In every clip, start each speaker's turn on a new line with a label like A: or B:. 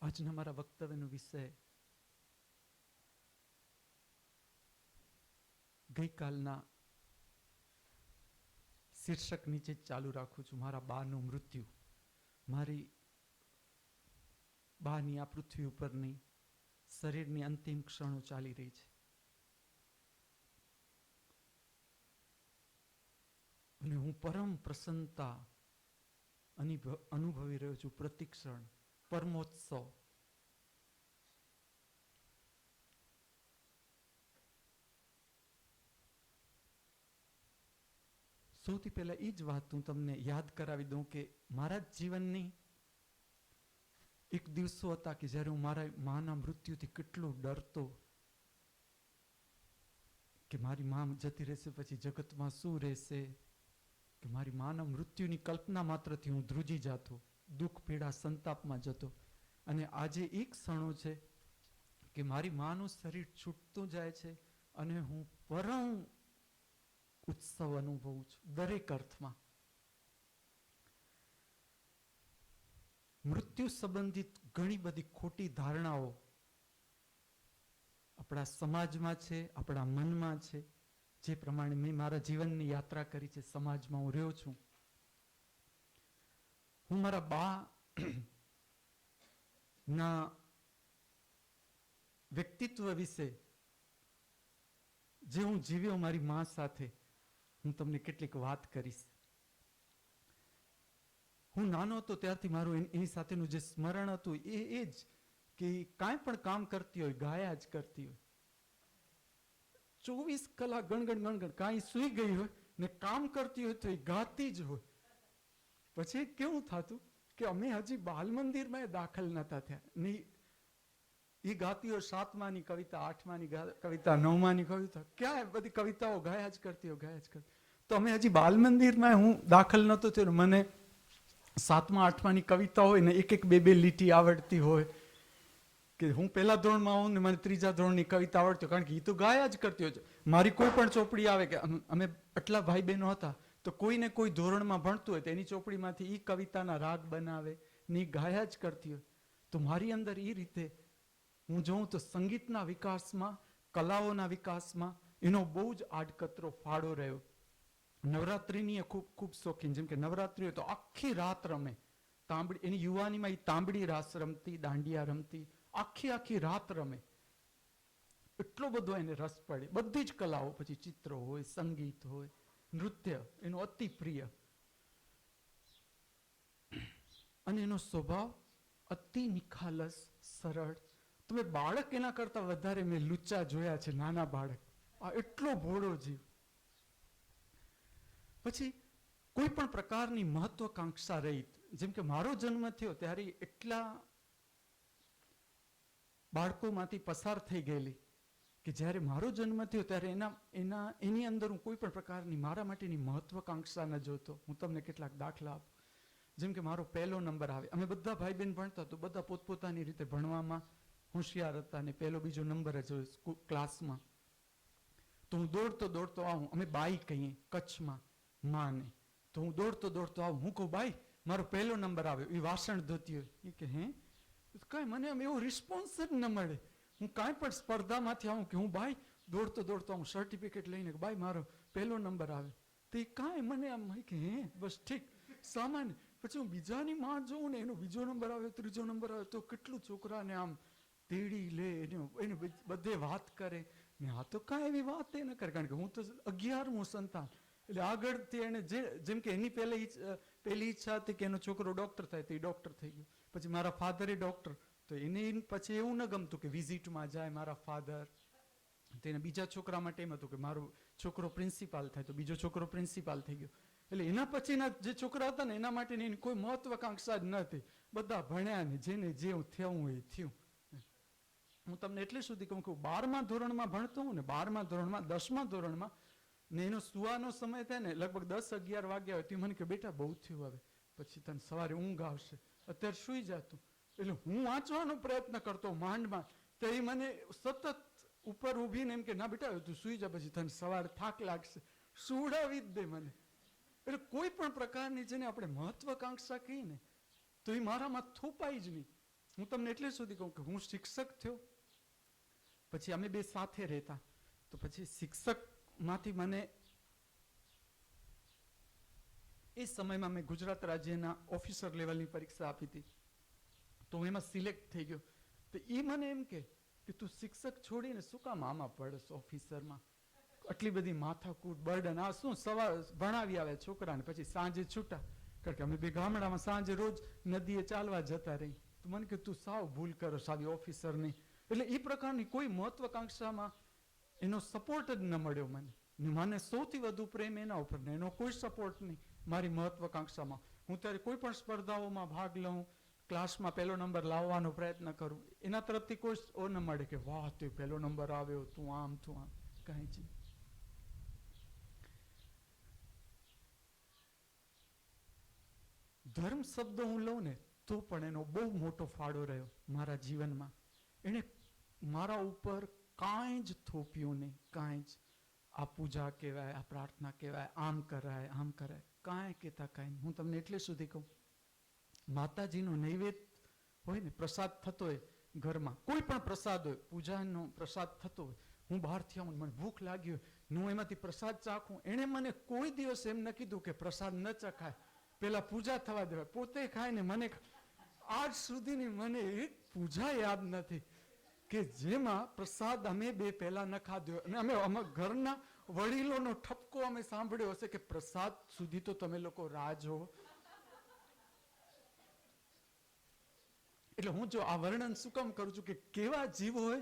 A: આજના મારા વક્તવ્યનો વિષય ગઈકાલના શીર્ષક નીચે ચાલુ રાખું છું. મારા બાનું મૃત્યુ. મારી બાની આ પૃથ્વી ઉપરની શરીરની અંતિમ ક્ષણો ચાલી રહી છે અને હું પરમ પ્રસન્નતા અનુભવી રહ્યો છું. પ્રતિક્ષણ, પરમોત્સવ. સૌથી પહેલા એ જ વાત હું તમને યાદ કરાવી દઉં કે મારા જીવનની એક દિવસો હતા કે જ્યારે હું મારા માના મૃત્યુથી કેટલો ડરતો કે મારી મા જતી રહેશે પછી જગતમાં શું રહેશે, કે મારી માના મૃત્યુની કલ્પના માત્રથી હું ધ્રુજી જતો, દુઃખ પીડા સંતાપમાં જતો. અને આજે એ ક્ષણો છે કે મારી માનું શરીર છૂટતું જાય છે અને હું પરમ ઉત્સવ અનુભવું છું દરેક અર્થમાં. મૃત્યુ સંબંધિત ઘણી બધી ખોટી ધારણાઓ આપણા સમાજમાં છે, આપણા મનમાં છે. જે પ્રમાણે મેં મારા જીવનની યાત્રા કરી છે, સમાજમાં હું રહ્યો છું. હું મારા બા ના વ્યક્તિત્વ વિશે જે હું જીવ્યો મારી મા સાથે, હું તમને કેટલીક વાત કરીશ. હું નાનો હતો ત્યારથી મારું એની સાથેનું જે સ્મરણ હતું એ જ કે કાંઈ પણ કામ કરતી હોય ગાયા જ કરતી હોય. 24 કલાક ગણગણ કાંઈ સૂઈ ગઈ હોય ને કામ કરતી હોય તો એ ગાતી જ હોય. પછી કેવું થતું કે અમે હજી બાલ મંદિરમાં દાખલ નતા થયા ને એ ગાતી હોય 7માની કવિતા, 8માની કવિતા, 9માની કવિતા, ક્યાં બધી કવિતાઓ ગાયા જ કરતી હોય, ગાયા જ કરતી. તો અમે હજી બાલ મંદિરમાં હું દાખલ નહોતો થયો, મને 7મા 8માની કવિતા હોય ને એક બે લીટી આવડતી હોય, કે હું પહેલા ધોરણમાં હોઉં ને મને 3જા ધોરણની કવિતા આવડતી હોય, કારણ કે એ તો ગાયા જ કરતી હોય. મારી કોઈ પણ ચોપડી આવે કે અમે આટલા ભાઈ બહેનો હતા તો કોઈને કોઈ ધોરણમાં ભણતું હોય તો એની ચોપડીમાંથી એ કવિતાના રાગ બનાવે ને ગાયા જ કરતી હોય. તો મારી અંદર એ રીતે હું જોઉં તો સંગીતના વિકાસમાં, કલાઓના વિકાસમાં એનો બહુ જ આડકતરો ફાળો રહ્યો. નવરાત્રિની ખૂબ શોખીન, જેમ કે નવરાત્રિ હોય તો આખી રાત રમે. તાંબડી, એની યુવાનીમાં એ તાંબડી રાસ રમતી, દાંડિયા રમતી, આખી રાત રમે. એટલો બધો એને રસ પડે બધી જ કલાઓ. પછી ચિત્રો હોય, સંગીત હોય, નૃત્ય એનો અતિ પ્રિય. અને એનો સ્વભાવ અતિ નિખાલસ, સરળ. તમે બાળક એના કરતા વધારે મેં લુચ્ચા જોયા છે, નાના બાળક. આ એટલો ભોળો જીવ. પછી કોઈ પણ પ્રકારની મહત્વકાંક્ષા રહિત. જેમ કે મારો જન્મ થયો ત્યારે એટલા બાળકોમાંથી પસાર થઈ ગયેલી કે જ્યારે મારો જન્મ થયો ત્યારે એની અંદર હું કોઈ પણ પ્રકારની મારા માટેની મહત્વકાંક્ષા ન જોતો. હું તમને કેટલાક દાખલા આપું. જેમ કે મારો પહેલો નંબર આવે. અમે બધા ભાઈ બહેન ભણતા તો બધા પોતપોતાની રીતે ભણવામાં હોશિયાર હતા ને પહેલો બીજો નંબર જ હોય ક્લાસમાં. તો હું દોડતો આવું. અમે બાઈ કહીએ કચ્છમાં માને. તો હું દોડતો આવું. હું કહું બાઈ મારો પહેલો નંબર આવ્યો. એ વાસણ ધોતી હોય. એ કે હે કાંઈ મને આમ એવો રિસ્પોન્સ જ ન મળે. હું કાંઈ પણ સ્પર્ધામાંથી આવું કે હું બાઈ દોડતો આવું સર્ટિફિકેટ લઈને બાઈ મારો પહેલો નંબર આવે. તો એ કાંઈ મને આમ કે હે બસ ઠીક સામાન્ય. પછી હું બીજાની માં જોઉં ને એનો બીજો નંબર આવે, ત્રીજો નંબર આવે તો કેટલું છોકરાને આમ તેડી લે, એને બધે વાત કરે ને. આ તો કાંઈ એવી વાત એ ન કરે, કારણ કે હું તો 11મું સંતાન. એટલે આગળથી એને જેમ કે એની પહેલી ઈચ્છા હતી કે એનો છોકરો ડોક્ટર થાય તો એ ડોક્ટર થઈ ગયો. પછી મારા ફાધરે ડોક્ટર, તો એને પછી એવું ન ગમતું કે વિઝિટમાં જાય મારા ફાધર. તેને બીજા છોકરા માટે એમ હતું કે મારો છોકરો પ્રિન્સિપાલ થાય તો બીજો છોકરો પ્રિન્સિપાલ થઈ ગયો. એટલે એના પછીના જે છોકરા હતા ને એના માટેની એની કોઈ મહત્વકાંક્ષા જ નથી. બધા ભણ્યા ને જેને જે થયું એ થયું. હું તમને એટલે સુધી કહું કે 12મા ધોરણમાં ભણતો હું ને 12મા ધોરણમાં 10મા ધોરણમાં ને એનો સુવાનો સમય થાય ને લગભગ 10-11 વાગ્યા હોય તો મને કે બેટા બહુ થયું, હવે પછી તને સવારે ઊંઘ આવશે, અત્યારે સુઈ જતું. એટલે હું વાંચવાનો પ્રયત્ન કરતો માંડમાં. તો એ મને સતત ઉપર ઊભીને એમ કે ના બેટા તું સુઈ જા, પછી તને સવારે થાક લાગશે. સુવડાવી જ દે મને. એટલે કોઈ પણ પ્રકારની જેને આપણે મહત્વકાંક્ષા કહીએ ને તો એ મારામાં થોપાઈ જ નહીં. હું તમને એટલે સુધી કહું કે હું શિક્ષક થયો, પછી અમે બે સાથે રહેતા, તો પછી શિક્ષકમાંથી મને એ સમયમાં મેં ગુજરાત રાજ્યના ઓફિસર લેવલની પરીક્ષા આપી હતી, તો હું એમાં સિલેક્ટ થઈ ગયો. તો એ મને એમ કે તું શિક્ષક છોડીને શું કામ આમાં પડસ ઓફિસરમાં, આટલી બધી માથાકૂટ બર્ડન, આ શું સવાર ભણાવી આવે છોકરાને પછી સાંજે છૂટા, કારણ કે અમે બે ગામડામાં સાંજે રોજ નદીએ ચાલવા જતા રહી. તો મને કે તું સાવ ભૂલ કરો સાવી ઓફિસરની. એટલે એ પ્રકારની કોઈ મહત્વાકાંક્ષામાં એનો સપોર્ટ જ ન મળ્યો મને. મને સૌથી વધુ પ્રેમ એના ઉપર ને એનો કોઈ સપોર્ટ નહીં મારી મહત્વાકાંક્ષામાં. હું ત્યારે કોઈ પણ સ્પર્ધાઓમાં ભાગ લઉં, ક્લાસમાં પહેલો નંબર લાવવાનો પ્રયત્ન કરું, એના તરફથી કોઈ ન મળે કે વાહ તું પહેલો નંબર આવ્યો, તું આમ કાંઈ જ. ધર્મ શબ્દ હું લઉં ને તો પણ એનો બહુ મોટો ફાળો રહ્યો મારા જીવનમાં. એને મારા ઉપર કાંઈ જ થોપ્યું નહીં, કાંઈ જ. આ પૂજા કહેવાય, આ પ્રાર્થના કહેવાય, આમ કરાય આમ કરાય, કાંઈ કહેતા કાંઈ નહીં. હું તમને એટલે સુધી કહું, માતાજીનો નૈવેદ્ય હોય ને, પ્રસાદ થતો હોય ઘરમાં, કોઈ પણ પ્રસાદ હોય, પૂજાનો પ્રસાદ થતો હોય, હું બહારથી આવું મને ભૂખ લાગી હોય ને હું એમાંથી પ્રસાદ ચાખું, એણે મને કોઈ દિવસ એમ ન કીધું કે પ્રસાદ ન ચખાય, પેલા પૂજા થવા દેવાય, પોતે ખાય ને મને. આજ સુધીની મને એક પૂજા યાદ નથી કે જેમાં પ્રસાદ અમે બે પહેલા ન ખાધો. અને અમે ઘરના વડીલોનો ઠપકો અમે સાંભળ્યો હશે કે પ્રસાદ સુધી તો તમે લોકો રાહ જોવો. એટલે હું જો આ વર્ણન શું કામ કરું છું કે કેવા જીવ હોય,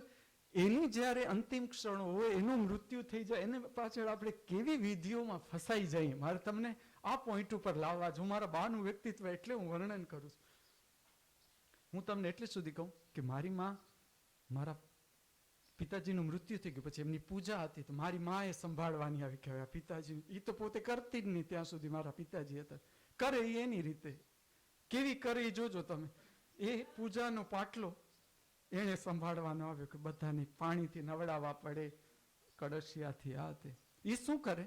A: એની જ્યારે અંતિમ ક્ષણો હોય, એનું મૃત્યુ થઈ જાય, એને પાછળ આપણે કેવી વિધિઓમાં ફસાઈ જઈએ. મારે તમને આ પોઈન્ટ ઉપર લાવવા જો મારા બાનું વ્યક્તિત્વ એટલે હું વર્ણન કરું છું. હું તમને એટલે સુધી કહું કે મારી માં, મારા પિતાજીનું મૃત્યુ થઈ ગયું પછી એમની પૂજા હતી, તો મારી માએ સંભાળવાની આવી કે પિતાજી, એ તો પોતે કરતી જ નહીં ત્યાં સુધી મારા પિતાજી હતા, કરે એ એની રીતે, કેવી કરે એ જોજો તમે. એ પૂજાનો પાટલો એને સંભાળવાનો આવ્યો કે બધાને પાણીથી નવડાવવા પડે, કળશિયાથી આ તે. એ શું કરે,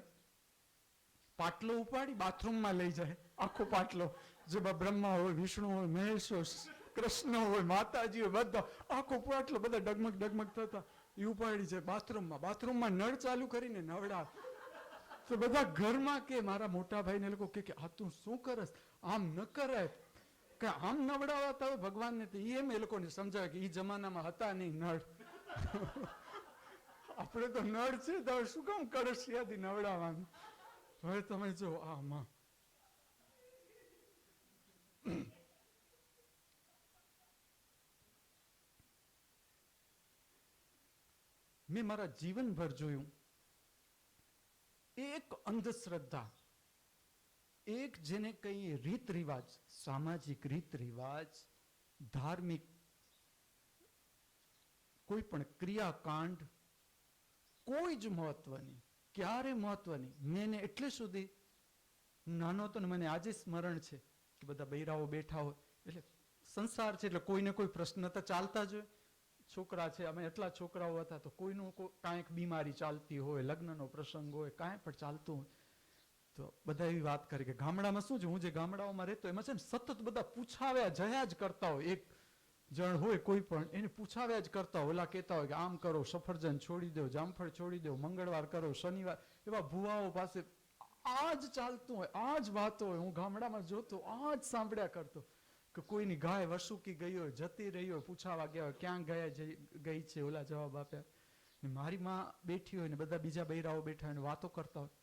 A: પાટલો ઉપાડી બાથરૂમમાં લઈ જાય, આખો પાટલો, જેમાં બ્રહ્મા હોય, વિષ્ણુ હોય, મહેશ હોય, કૃષ્ણ હોય, માતાજી હોય, બધા આખો પાટલો બધા ડગમગ ડગમગ થતા એ ઉપાડી જાય બાથરૂમમાં નળ ચાલુ કરીને નવડાવ. તો બધા ઘરમાં કે મારા મોટા ભાઈને લોકો કે આ તું શું કરસ, આમ ન કરાય, કે આમ નવડાવતા હોય ભગવાનને. તો એમ એ લોકોને સમજાવે કે એ જમાનામાં હતા નહીં નળ, આપણે તો નળ છે તો શું કામ કળશિયાથી નવડાવવાનું. હવે તમે જો આમાં મેં મારા જીવનભર જોયું એક અંધશ્રદ્ધા, એક જેને કહીએ રીત રિવાજ, સામાજિક રીત રિવાજ, ધાર્મિક કોઈ પણ ક્રિયાકાંડ, કોઈ જ મહત્વની, ક્યારે મહત્વની. મેં એટલે સુધી નાનો હતો ને મને આજે સ્મરણ છે કે બધા બૈરાઓ બેઠા હોય, એટલે સંસાર છે એટલે કોઈને કોઈ પ્રશ્ન તો ચાલતા જ હોય. છોકરા છે, અમે એટલા છોકરાઓ હતા તો કોઈનું કાંઈક બીમારી ચાલતી હોય, લગ્નનો પ્રસંગ હોય, કાંઈ પણ ચાલતું હોય તો બધા એવી વાત કરે કે ગામડામાં શું છે, હું જે ગામડાઓમાં રહેતો એમાં છે ને સતત બધા પૂછાવ્યા જયા જ કરતા હોય. એક જણ હોય કોઈ પણ એને પૂછાવ્યા જ કરતા હોય, ઓલા કહેતા હોય કે આમ કરો, સફરજન છોડી દો, જામફળ છોડી દો, મંગળવાર કરો, શનિવાર, એવા ભુવાઓ પાસે આ જ ચાલતું હોય, આ જ વાતો હોય. હું ગામડામાં જોતો આ જ સાંભળ્યા કરતો કે કોઈની ગાય વસુકી ગઈ હોય, જતી રહી હોય, પૂછાવા ગયા હોય ક્યાં ગયા ગઈ છે, ઓલા જવાબ આપ્યા. ને મારી માં બેઠી હોય ને બધા બીજા બૈરાઓ બેઠા હોય વાતો કરતા હોય,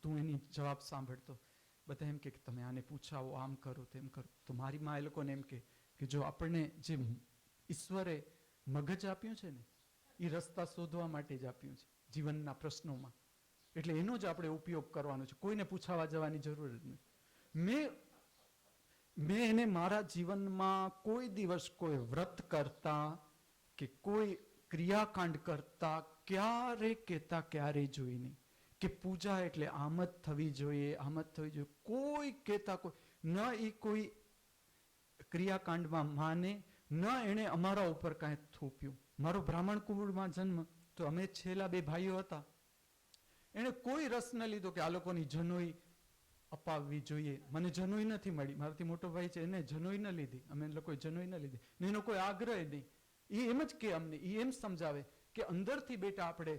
A: તું એની જવાબ સાંભળતો. બધા એમ કે તમે આને પૂછાવો, આમ કરો તેમ કરો. તો મારી માં એ લોકોને એમ કે જો આપણને જે ઈશ્વરે મગજ આપ્યું છે ને એ રસ્તા શોધવા માટે જ આપ્યું છે જીવનના પ્રશ્નોમાં, એટલે એનો જ આપણે ઉપયોગ કરવાનો છે, કોઈને પૂછાવા જવાની જરૂર જ નહીં. મેં એને મારા જીવનમાં કોઈ દિવસ કોઈ વ્રત કરતા કે કોઈ ક્રિયાકાંડ કરતા ક્યારે કહેતા ક્યારે જોઈ નહીં કે પૂજા એટલે આમ જ થવી જોઈએ, આમ જ થવી જોઈએ. કોઈ કહેતા કોઈ ન, એ કોઈ ક્રિયાકાંડમાં માને ન, એણે અમારા ઉપર કાંઈ થોપ્યું. મારો બ્રાહ્મણ કુળમાં જન્મ, તો અમે છેલ્લા બે ભાઈઓ હતા, એણે કોઈ રસ ન લીધો કે આ લોકોની જનોઈ અપાવવી જોઈએ. મને જનોઈ નથી મળી, મારાથી મોટો ભાઈ છે એને જનોઈ ન લીધી, અમે લોકોએ જનોઈ ન લીધી ને એનો કોઈ આગ્રહ નહીં. એ એમ જ કે અમને એ એમ સમજાવે કે અંદરથી બેટા આપણે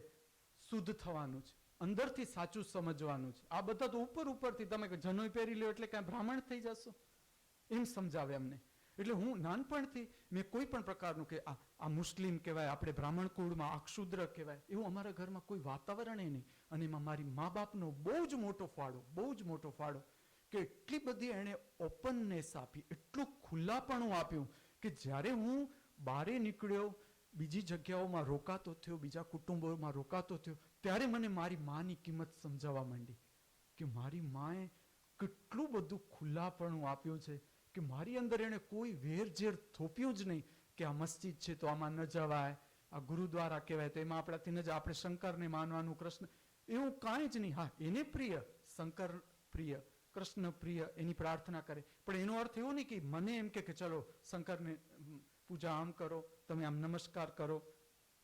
A: શુદ્ધ થવાનું છે, અંદરથી સાચું સમજવાનું છે. આ બધા તો ઉપરથી તમે જનોઈ પહેરી લ્યો એટલે કાંઈ બ્રાહ્મણ થઈ જશો, એમ સમજાવે અમને. એટલે હું નાનપણથી મેં કોઈ પણ પ્રકારનું કે આ મુસ્લિમ કહેવાય, આપણે બ્રાહ્મણ કુળમાં આ ક્ષુદ્ર કહેવાય, એવું અમારા ઘરમાં કોઈ વાતાવરણ નહીં. અને એમાં મારી મા બાપનો બહુ જ મોટો ફાળો કે એટલી બધી એણે ઓપનનેસ આપી, એટલું ખુલ્લાપણું આપ્યું કે જ્યારે હું બહારે નીકળ્યો, બીજી જગ્યાઓમાં રોકાતો થયો, બીજા કુટુંબોમાં રોકાતો થયો, ત્યારે મને મારી માની કિંમત સમજાવવા માંડી કે મારી માએ કેટલું બધું ખુલ્લાપણું આપ્યું છે કે મારી અંદર એણે કોઈ વેરઝેર થોપ્યું જ નહીં કે આ મસ્જિદ છે તો આમાં ન જવાય, આ ગુરુદ્વારા કહેવાય તો એમાં આપણાથી ન જાય, આપણે શંકરને માનવાનું, કૃષ્ણ, એવું કાંઈ જ નહીં. હા, એને પ્રિય, શંકર પ્રિય, કૃષ્ણ પ્રિય, એની પ્રાર્થના કરે, પણ એનો અર્થ એવો નહીં કે મને એમ કે ચલો શંકરને પૂજા આમ કરો, તમે આમ નમસ્કાર કરો,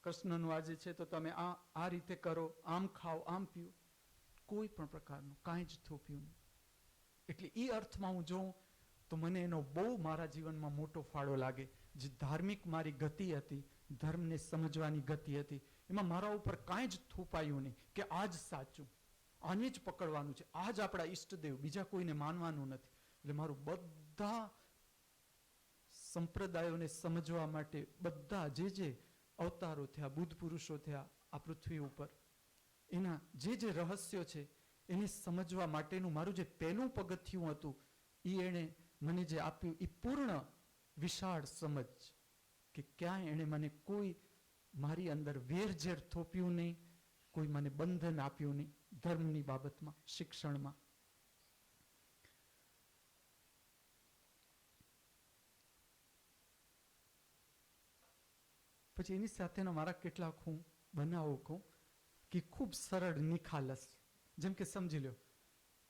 A: કૃષ્ણનું આજે છે તો તમે આ રીતે કરો, આમ ખાઓ, આમ પીઓ, કોઈ પણ પ્રકારનું કાંઈ જ થોપ્યું નહીં. એટલે એ અર્થમાં હું જોઉં તો મને એનો બહુ મારા જીવનમાં મોટો ફાળો લાગે. જે ધાર્મિક મારી ગતિ હતી, ધર્મને સમજવાની ગતિ હતી, એમાં મારા ઉપર કાંઈ જ થોપાયું નહીં કે આ જ સાચું, આને જ પકડવાનું છે, આ જ આપણા ઈષ્ટદેવ, બીજા કોઈને માનવાનું નથી. એટલે મારું બધા સંપ્રદાયોને સમજવા માટે બધા જે અવતારો થયા, બુદ્ધ પુરુષો થયા આ પૃથ્વી ઉપર, એના જે રહસ્યો છે એને સમજવા માટેનું મારું જે પહેલું પગથિયું હતું, એ એણે મને જે આપ્યું એ પૂર્ણ વિશાળ સમજ કે ક્યાંય એણે મને કોઈ મારી અંદર વેરઝેર થોપ્યું નહીં, કોઈ મને બંધન આપ્યું નહીં ધર્મની બાબતમાં, શિક્ષણમાં. પછી એની સાથેના મારા કેટલાક હું બનાવો કહું કે ખૂબ સરળ નિખાલસ. જેમ કે સમજી લો,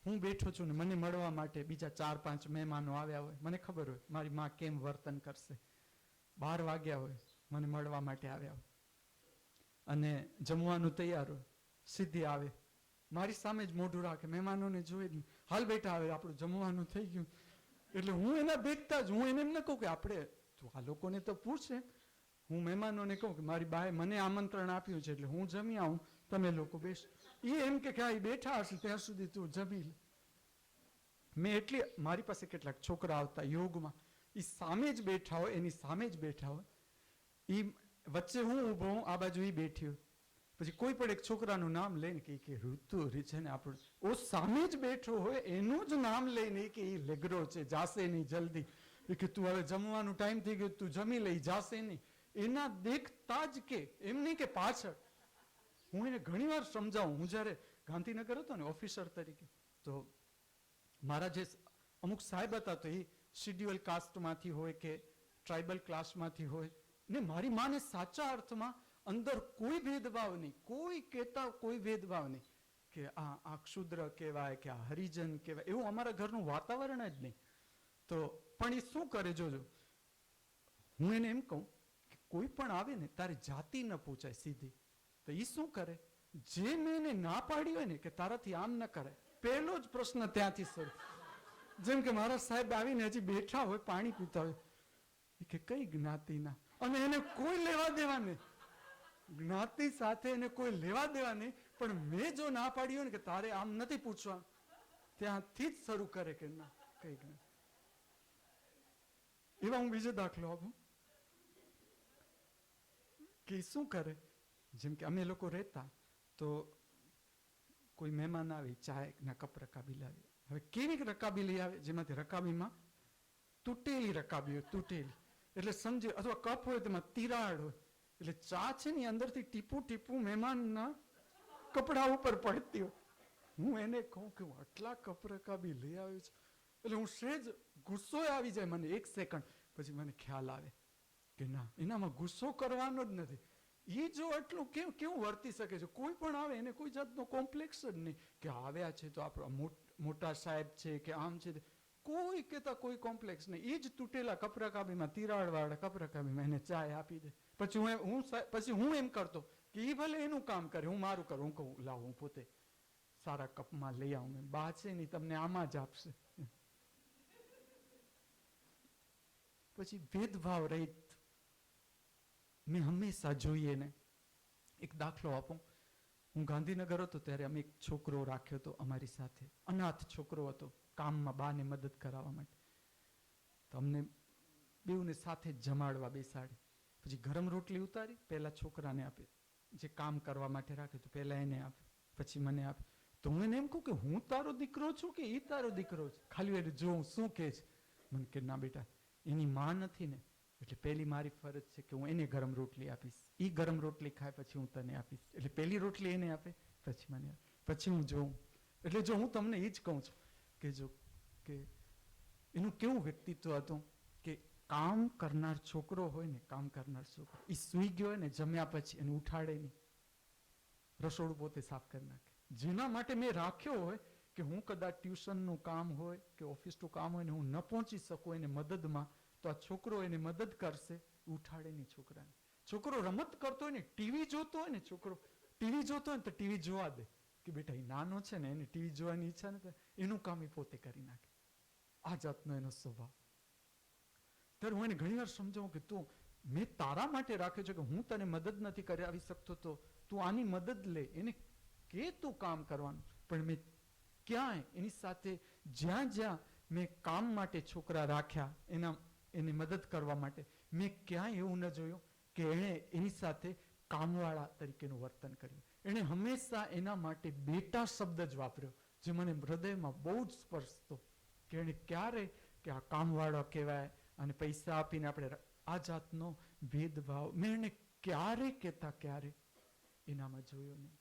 A: હું બેઠો છું ને મને મળવા માટે બીજા 4-5 મહેમાનો આવ્યા હોય, મને ખબર હોય મારી માં કેમ વર્તન કરશે, 12 વાગ્યા હોય મને મળવા માટે આવ્યા હોય અને જમવાનું તૈયાર હોય, સીધી આવે મારી સામે જ મોઢું રાખે, મહેમાનોને જોઈ, હાલ બેટા આવે આપણું જમવાનું થઈ ગયું. એટલે હું એના બેઠતા જ હું એને એમ ન કહું કે આપણે તું આ લોકોને તો પૂછે, હું મહેમાનોને કહું કે મારી બાએ મને આમંત્રણ આપ્યું છે એટલે હું જમી આવું, તમે લોકો બેસ. એ એમ કે આ બેઠા હશે ત્યાં સુધી તું જમી લે. મેં એટલી, મારી પાસે કેટલાક છોકરા આવતા યોગમાં, એ સામે જ બેઠા હોય, એની સામે જ બેઠા હોય, એ વચ્ચે હું ઊભો હું, આ બાજુ એ બેઠી હોય, પછી કોઈ પણ એક છોકરાનું નામ લઈને કે ઋતુ છે ને આપણું, ઓ સામે જ બેઠો હોય એનું જ નામ લઈને કે એ લેગરો છે, જાશે નહીં જલ્દી, કે તું હવે જમવાનું ટાઈમ થઈ ગયો તું જમી લઈ, જાશે નહીં. એના દેખતા જ કે એમ નહીં કે પાછળ. હું એને ઘણી વાર સમજાવું. હું જ્યારે ગાંધીનગર હતો ને ઓફિસર તરીકે, તો મારા જે અમુક સાહેબ હતા તો એ શિડ્યુઅલ કાસ્ટમાંથી હોય કે ટ્રાઇબલ ક્લાસમાંથી હોય, ને મારી માને સાચા અર્થમાં અંદર કોઈ ભેદભાવ નહીં, કોઈ કહેતા કોઈ ભેદભાવ નહીં કે આ ક્ષુદ્ર કહેવાય કે આ હરિજન કહેવાય, એવું અમારા ઘરનું વાતાવરણ જ નહીં. તો પણ એ શું કરે જોજો, હું એને એમ કહું કે કોઈ પણ આવે ને તારે જાતિ ન પૂછાય સીધી, તો એ શું કરે, જે મેં એને ના પાડી હોય ને કે તારાથી આમ ન કરાય, પહેલો જ પ્રશ્ન ત્યાંથી શરૂ. જેમ કે મારા સાહેબ આવીને હજી બેઠા હોય પાણી પીતા હોય, કે કઈ જ્ઞાતિના, અને એને કોઈ લેવા દેવા નહીં, જ્ઞાતિ સાથે એને કોઈ લેવા દેવા નહીં, પણ મેં જો ના પાડી હોય ને કે તારે આમ નથી પૂછવા, ત્યાંથી જ શરૂ કરે કે ના કઈ જ્ઞાતિ. એવા હું બીજો દાખલો આપું કે શું કરે, જેમ કે અમે લોકો રહેતા તો કોઈ મહેમાન આવે, ચાયના કપ રકાબી લાવે. હવે કેવી રકાબી લઈ આવે, જેમાંથી રકાબીમાં તૂટેલી રકાબી હોય, તૂટેલી એટલે સમજે, અથવા કપ હોય તેમાં તિરાડ હોય, એટલે ચા છે ને અંદરથી ટીપું ટીપું મહેમાનના કપડા ઉપર પડતી હોય. હું એને કહું કે હું આટલા કપ રકાબી લઈ આવ્યો છું, એટલે હું સહેજ ગુસ્સો આવી જાય મને 1 સેકન્ડ, પછી મને ખ્યાલ આવે કે ના, એનામાં ગુસ્સો કરવાનો જ નથી. એ જો આટલું કેવું વર્તી શકે છે, કોઈ પણ આવે એને કોઈ જાતનો કોમ્પ્લેક્સ જ નહીં કે આવ્યા છે તો આપણો મોટા સાહેબ છે કે આમ છે, કોઈ કહેતા કોઈ કોમ્પ્લેક્સ નહીં. એ જ તૂટેલા કપરકાબીમાં, તિરાડવાળા કપરકાબીમાં એને ચાય આપી દે. પછી હું એમ કરતો કે એ ભલે એનું કામ કરે, હું મારું કરું. હું કહું લાવ હું પોતે સારા કપમાં લઈ આવું. બા છે ને તમને આમાં જ આપશે. પછી ભેદભાવ રહિત મેં હંમેશા જોઈએ ને. એક દાખલો આપું. હું ગાંધીનગર હતો ત્યારે અમે એક છોકરો રાખ્યો હતો અમારી સાથે, અનાથ છોકરો હતો, કામમાં બાને મદદ કરાવવા માટે. તો અમને બેઉને સાથે જ જમાડવા બેસાડી, પછી ગરમ રોટલી ઉતારી પહેલા છોકરાને આપે, જે કામ કરવા માટે રાખ્યું તો પહેલા એને આપે, પછી મને આપે. તો હું એને એમ કહું કે હું તારો દીકરો છું કે એ તારો દીકરો છે, ખાલી એને જોઉં શું કહે છે. મને કે ના બેટા, એની માં નથી ને, એટલે પહેલી મારી ફરજ છે કે હું એને ગરમ રોટલી આપીશ, એ ગરમ રોટલી ખાય પછી હું તને આપીશ. એટલે પહેલી રોટલી એને આપે, પછી મને આપે, પછી હું જોઉં. એટલે જો હું તમને એ જ કહું છું કે જો કે એનું કેવું વ્યક્તિત્વ હતું કે કામ કરનાર છોકરો હોય ને, કામ કરનાર છોકરો એ સૂઈ ગયો હોય ને જમ્યા પછી એને ઉઠાડે નહીં, રસોડું પોતે સાફ કરી નાખે. જેના માટે મેં રાખ્યો હોય કે હું કદાચ ટ્યુશનનું કામ હોય કે ઓફિસનું કામ હોય ને હું ન પહોંચી શકું એને મદદમાં, તો આ છોકરો એને મદદ કરશે, ઉઠાડે નહીં છોકરાને. છોકરો રમત કરતો હોય ને, ટીવી જોતો હોય ને, છોકરો ટીવી જોતો હોય ને તો ટીવી જોવા દે કે બેટા એ નાનો છે ને, એને ટીવી જોવાની ઈચ્છા નથી, એનું કામ એ પોતે કરી નાખે. આ જાતનો એનો સ્વભાવ. ત્યારે હું એને ઘણી વાર સમજાવું કે તું, મેં તારા માટે રાખ્યો છે કે હું તને મદદ નથી કરાવી શકતો, તો તું આની મદદ લે, એને કે તું કામ કરવાનું. પણ મેં ક્યાંય એની સાથે જ્યાં જ્યાં મેં કામ માટે છોકરા રાખ્યા એને મદદ કરવા માટે, મેં ક્યાંય એવું ન જોયું કે એણે એની સાથે કામવાળા તરીકેનું વર્તન કર્યું. એણે હંમેશા એના માટે બેટા શબ્દ જ વાપર્યો, જે મને હૃદયમાં બહુ જ સ્પર્શતો. કે એણે ક્યારે કે આ કામવાળો કહેવાય અને પૈસા આપીને આપણે આ જાતનો ભેદભાવ મેં એને ક્યારે કહેતા ક્યારે એનામાં જોયો નહીં.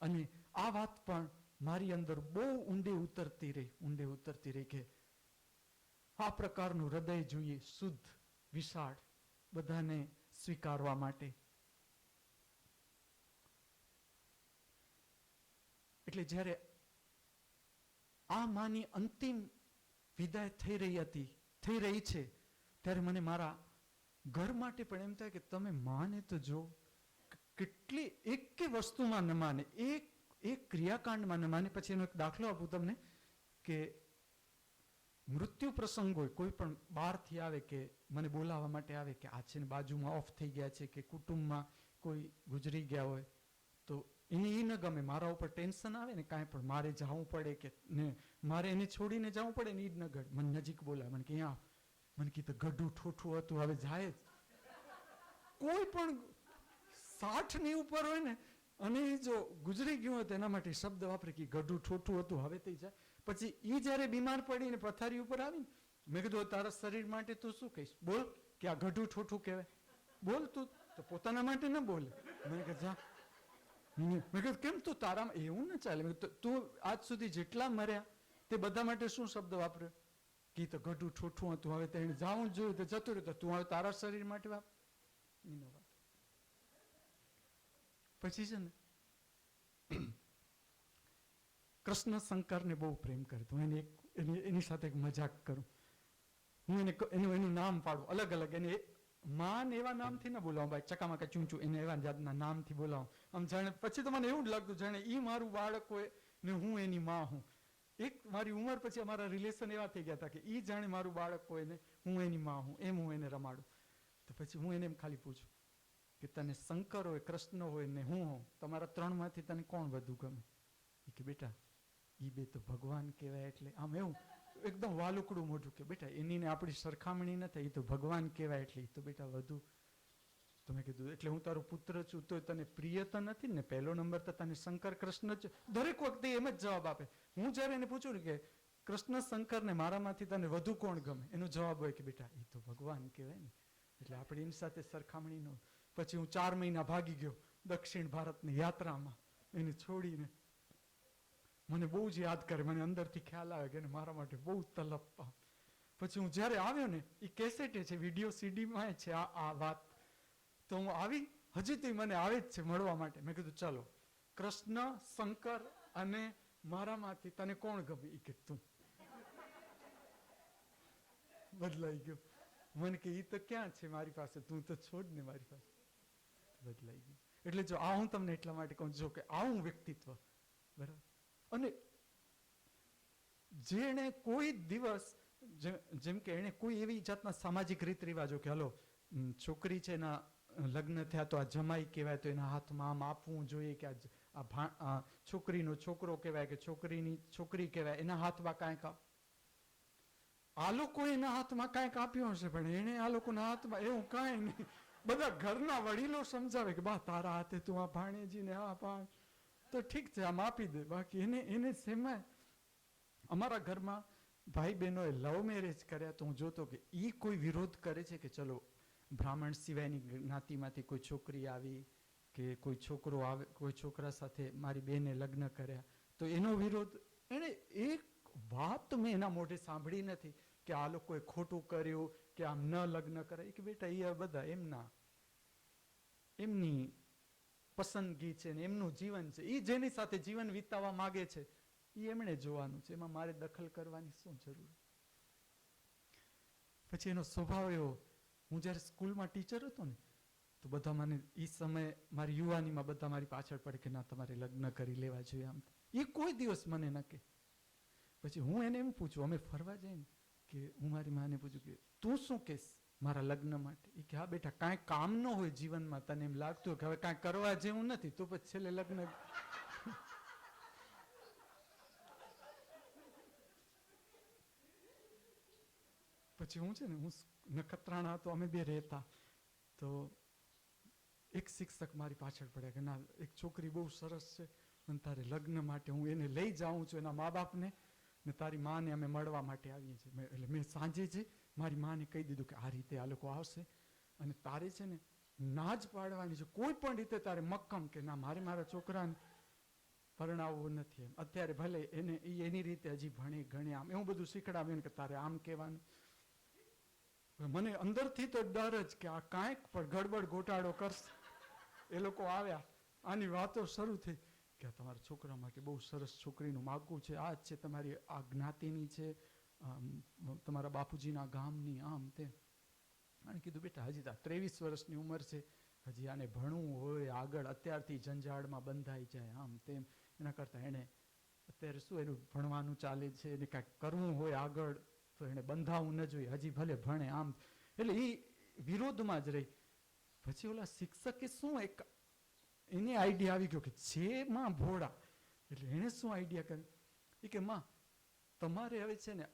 A: અને આ વાત પણ મારી અંદર બહુ ઊંડે ઉતરતી રહી કે આ પ્રકારનું હૃદય જોઈએ, શુદ્ધ, વિશાળ, બધાને સ્વીકારવા માટે. એટલે જ્યારે આ માની અંતિમ વિદાય થઈ રહી છે ત્યારે મને મારા ઘર માટે પણ એમ થાય કે તમે માને તો જો, કેટલી એક વસ્તુમાં ન માને, એક ક્રિયાકાંડમાં ન માને. પછી એનો એક દાખલો આપું તમને કે મૃત્યુ પ્રસંગ હોય, કોઈ પણ બહારથી આવે કે મને બોલાવવા માટે આવે કે આ છે ને બાજુમાં ઓફ થઈ ગયા છે કે કુટુંબમાં કોઈ ગુજરી ગયા હોય, તો એને એ ન ગમે, મારા ઉપર ટેન્શન આવે ને કાંઈ પણ, મારે જવું પડે કે ને મારે એને છોડીને જવું પડે ને, એ જ ન ગઢ મને નજીક બોલાવે, મને કે અહીંયા, મને કીધું ગઢું ઠોઠું હતું હવે જાય જ. કોઈ પણ 60 ની ઉપર હોય ને અને એ જો ગુજરી ગયું હોય તો એના માટે શબ્દ વાપરે કે ગઢું ઠોઠું હતું હવે તે જાય. પછી એ જ્યારે બીમાર પડીને પથારી ઉપર આવીને મેં કીધું તારા શરીર માટે તું શું કહીશ, બોલ કે આ ગઢું ઠોઠું કહેવાય, બોલ તું. તો પોતાના માટે ન બોલે. મેં કીધું જા. મેં કીધું કેમ તું તારામાં એવું ન ચાલે. તું આજ સુધી જેટલા મર્યા તે બધા માટે શું શબ્દ વાપર્યો કે તો ગઢું ઠોઠું હતું હવે તેને જાવું જોયું તો જતું રહ્યું, તો તું હવે તારા શરીર માટે વાપ. પછી છે ને કૃષ્ણ શંકરને બહુ પ્રેમ કરતો. એની સાથે એક મજાક કરું. હું એનું નામ પાડું અલગ અલગ. એને માન એવા નામથી ન બોલાવું, ભાઈ ચકામાં ચૂંચું, એને એવા જાતના નામથી બોલાવું. આમ જાણે પછી તો મને એવું જ લાગતું જાણે એ મારું બાળક હોય ને હું એની માં હું. એક મારી ઉંમર પછી અમારા રિલેશન એવા થઈ ગયા હતા કે એ જાણે મારું બાળક હોય ને હું એની માં હું, એમ હું એને રમાડું. તો પછી હું એને એમ ખાલી પૂછું કે તને શંકર હોય, કૃષ્ણ હોય ને હું હોઉં, તમારા ત્રણમાંથી તને કોણ વધુ ગમે? એ કે બેટા એ બે તો ભગવાન કહેવાય. એટલે આમ એવું એકદમ વાલુકડું મોઢું કે બેટા એની ને આપણી સરખામણી ન થાય, એ તો ભગવાન કહેવાય એટલે એ તો બેટા વધુ. તો મેં કીધું એટલે હું તારો પુત્ર છું તો તને પ્રિય તો નથી ને, પહેલો નંબર તો તને શંકર કૃષ્ણ જ. દરેક વખતે એમ જ જવાબ આપે. હું જ્યારે એને પૂછું ને કે કૃષ્ણ શંકર ને મારામાંથી તને વધુ કોણ ગમે, એનો જવાબ હોય કે બેટા એ તો ભગવાન કહેવાય ને, એટલે આપણે એની સાથે સરખામણી ન. પછી હું 4 મહિના ભાગી ગયો દક્ષિણ ભારતની યાત્રામાં એને છોડીને. મને બહુ જ યાદ કરે, મને અંદરથી ખ્યાલ આવે કે મારા માટે બહુ તલપ. પછી હું જ્યારે આવ્યો ને એ કેસેટે છે, વિડીયો સીડીમાં છે આ વાત. તો હું આવી, હજી તો મને આવે જ છે મળવા માટે. મેં કીધું ચાલો કૃષ્ણ શંકર અને મારામાંથી તને કોણ ગમે? એ કે તું. બદલાઈ ગયો. મને કે એ તો ક્યાં છે મારી પાસે, તું તો છોડ ને મારી પાસે. બદલાઈ ગયું. એટલે જો આ હું તમને એટલા માટે કહું, જો કે આવું વ્યક્તિત્વ અને જેણે કોઈ દિવસ જેમ કે એને કોઈ એવી જાતના સામાજિક રીત રિવાજો કે હલો છોકરી છે એના લગ્ન થયા તો આ જમાઈ કહેવાય તો એના હાથમાં આમ આપવું જોઈએ કે આ છોકરીનો છોકરો કહેવાય કે છોકરીની છોકરી કહેવાય એના હાથમાં કાંઈક આ લોકો એના હાથમાં કાંઈક આપ્યું હશે પણ એને આ લોકોના હાથમાં એવું કાંઈ નહીં. બધા ઘરના વડીલો સમજાવે કે બા તારા હાથે તું આ ભાણેજીને આ ભાણ તો ઠીક છે આમ આપી દે. બાકી એને સેમાય અમારા ઘરમાં ભાઈ બહેનોએ લવ મેરેજ કર્યા તો હું જોતો કે એ કોઈ વિરોધ કરે છે કે ચલો બ્રાહ્મણ સિવાયની જ્ઞાતિમાંથી કોઈ છોકરી આવી કે કોઈ છોકરો આવે કોઈ છોકરા સાથે મારી બેને લગ્ન કર્યા તો એનો વિરોધ એણે એક વાત મેં એના મોઢે સાંભળી નથી કે આ લોકોએ ખોટું કર્યું કે આમ ન લગ્ન કરે કે બેટા એ બધા એમની પસંદગી છે ને એમનું જીવન છે. એ જેની સાથે જીવન વિતાવવા માગે છે એ એમણે જોવાનું છે, એમાં મારે દખલ કરવાની શું જરૂર. પછી એનો સ્વભાવ એવો, હું જ્યારે સ્કૂલમાં ટીચર હતો ને તો બધા મને એ સમયે મારી યુવાનીમાં બધા મારી પાછળ પડે કે ના તમારે લગ્ન કરી લેવા જોઈએ આમ. એ કોઈ દિવસ મને ન કહે. પછી હું એને એમ પૂછું, અમે ફરવા જઈએ ને કે હું મારી માને પૂછું કે તું શું કહેશ મારા લગ્ન માટે? એ કે હા બેટા કાંઈ કામ ન હોય જીવનમાં, તને એમ લાગતું હોય કે હવે કાંઈ કરવા જેવું નથી તો પછી છેલ્લે લગ્ન. પછી હું છે ને હું નખત્રાણા હતો, અમે બે રહેતા તો એક શિક્ષક મારી પાછળ પડ્યા કે ના એક છોકરી બહુ સરસ છે અને તારે લગ્ન માટે હું એને લઈ જાઉં છું એના મા બાપને ને તારી માને અમે મળવા માટે આવીએ છીએ. એટલે મેં સાંજે જ મારી માને કહી દીધું કે આ રીતે આ લોકો આવશે અને તારે છે ને ના જ પાડવાની છે કોઈ પણ રીતે, તારે મક્કમ કે ના મારે મારા છોકરાને પરણાવવું નથી એમ. અત્યારે ભલે એને એની રીતે હજી ભણે ગણે આમ એવું બધું શીખડાવ્યું કે તારે આમ કહેવાનું. મને અંદરથી તો ડર જ કે આ કાંઈક પણ ગડબડ ગોટાળો કરશે. એ લોકો આવ્યા, આની વાતો શરૂ થઈ કે તમારા છોકરા માટે બહુ સરસ છોકરીનું માગવું છે, આ જ છે તમારી આ જ્ઞાતિની છે, તમારા બાપુજીના ગામની આમ તેમ. અને કીધું બેટા હજી તો 23 વર્ષની ઉંમર છે, હજી આને ભણવું હોય આગળ અત્યારથી જંજાળમાં બંધાઈ જાય આમ તેમ. એના કરતાં એણે અત્યારે શું એનું ભણવાનું ચાલે છે, એને કાંઈક કરવું હોય આગળ તો એને બંધાવવું ન જોઈએ, હજી ભલે ભણે આમ. એટલે એ વિરોધમાં જ રહી. પછી ઓલા શિક્ષકે શું એક એને આઈડિયા આવી ગયો કે જે માં ભોળા, એટલે એને શું આઈડિયા કર્યો એ કે માં તમારે હવે છે ને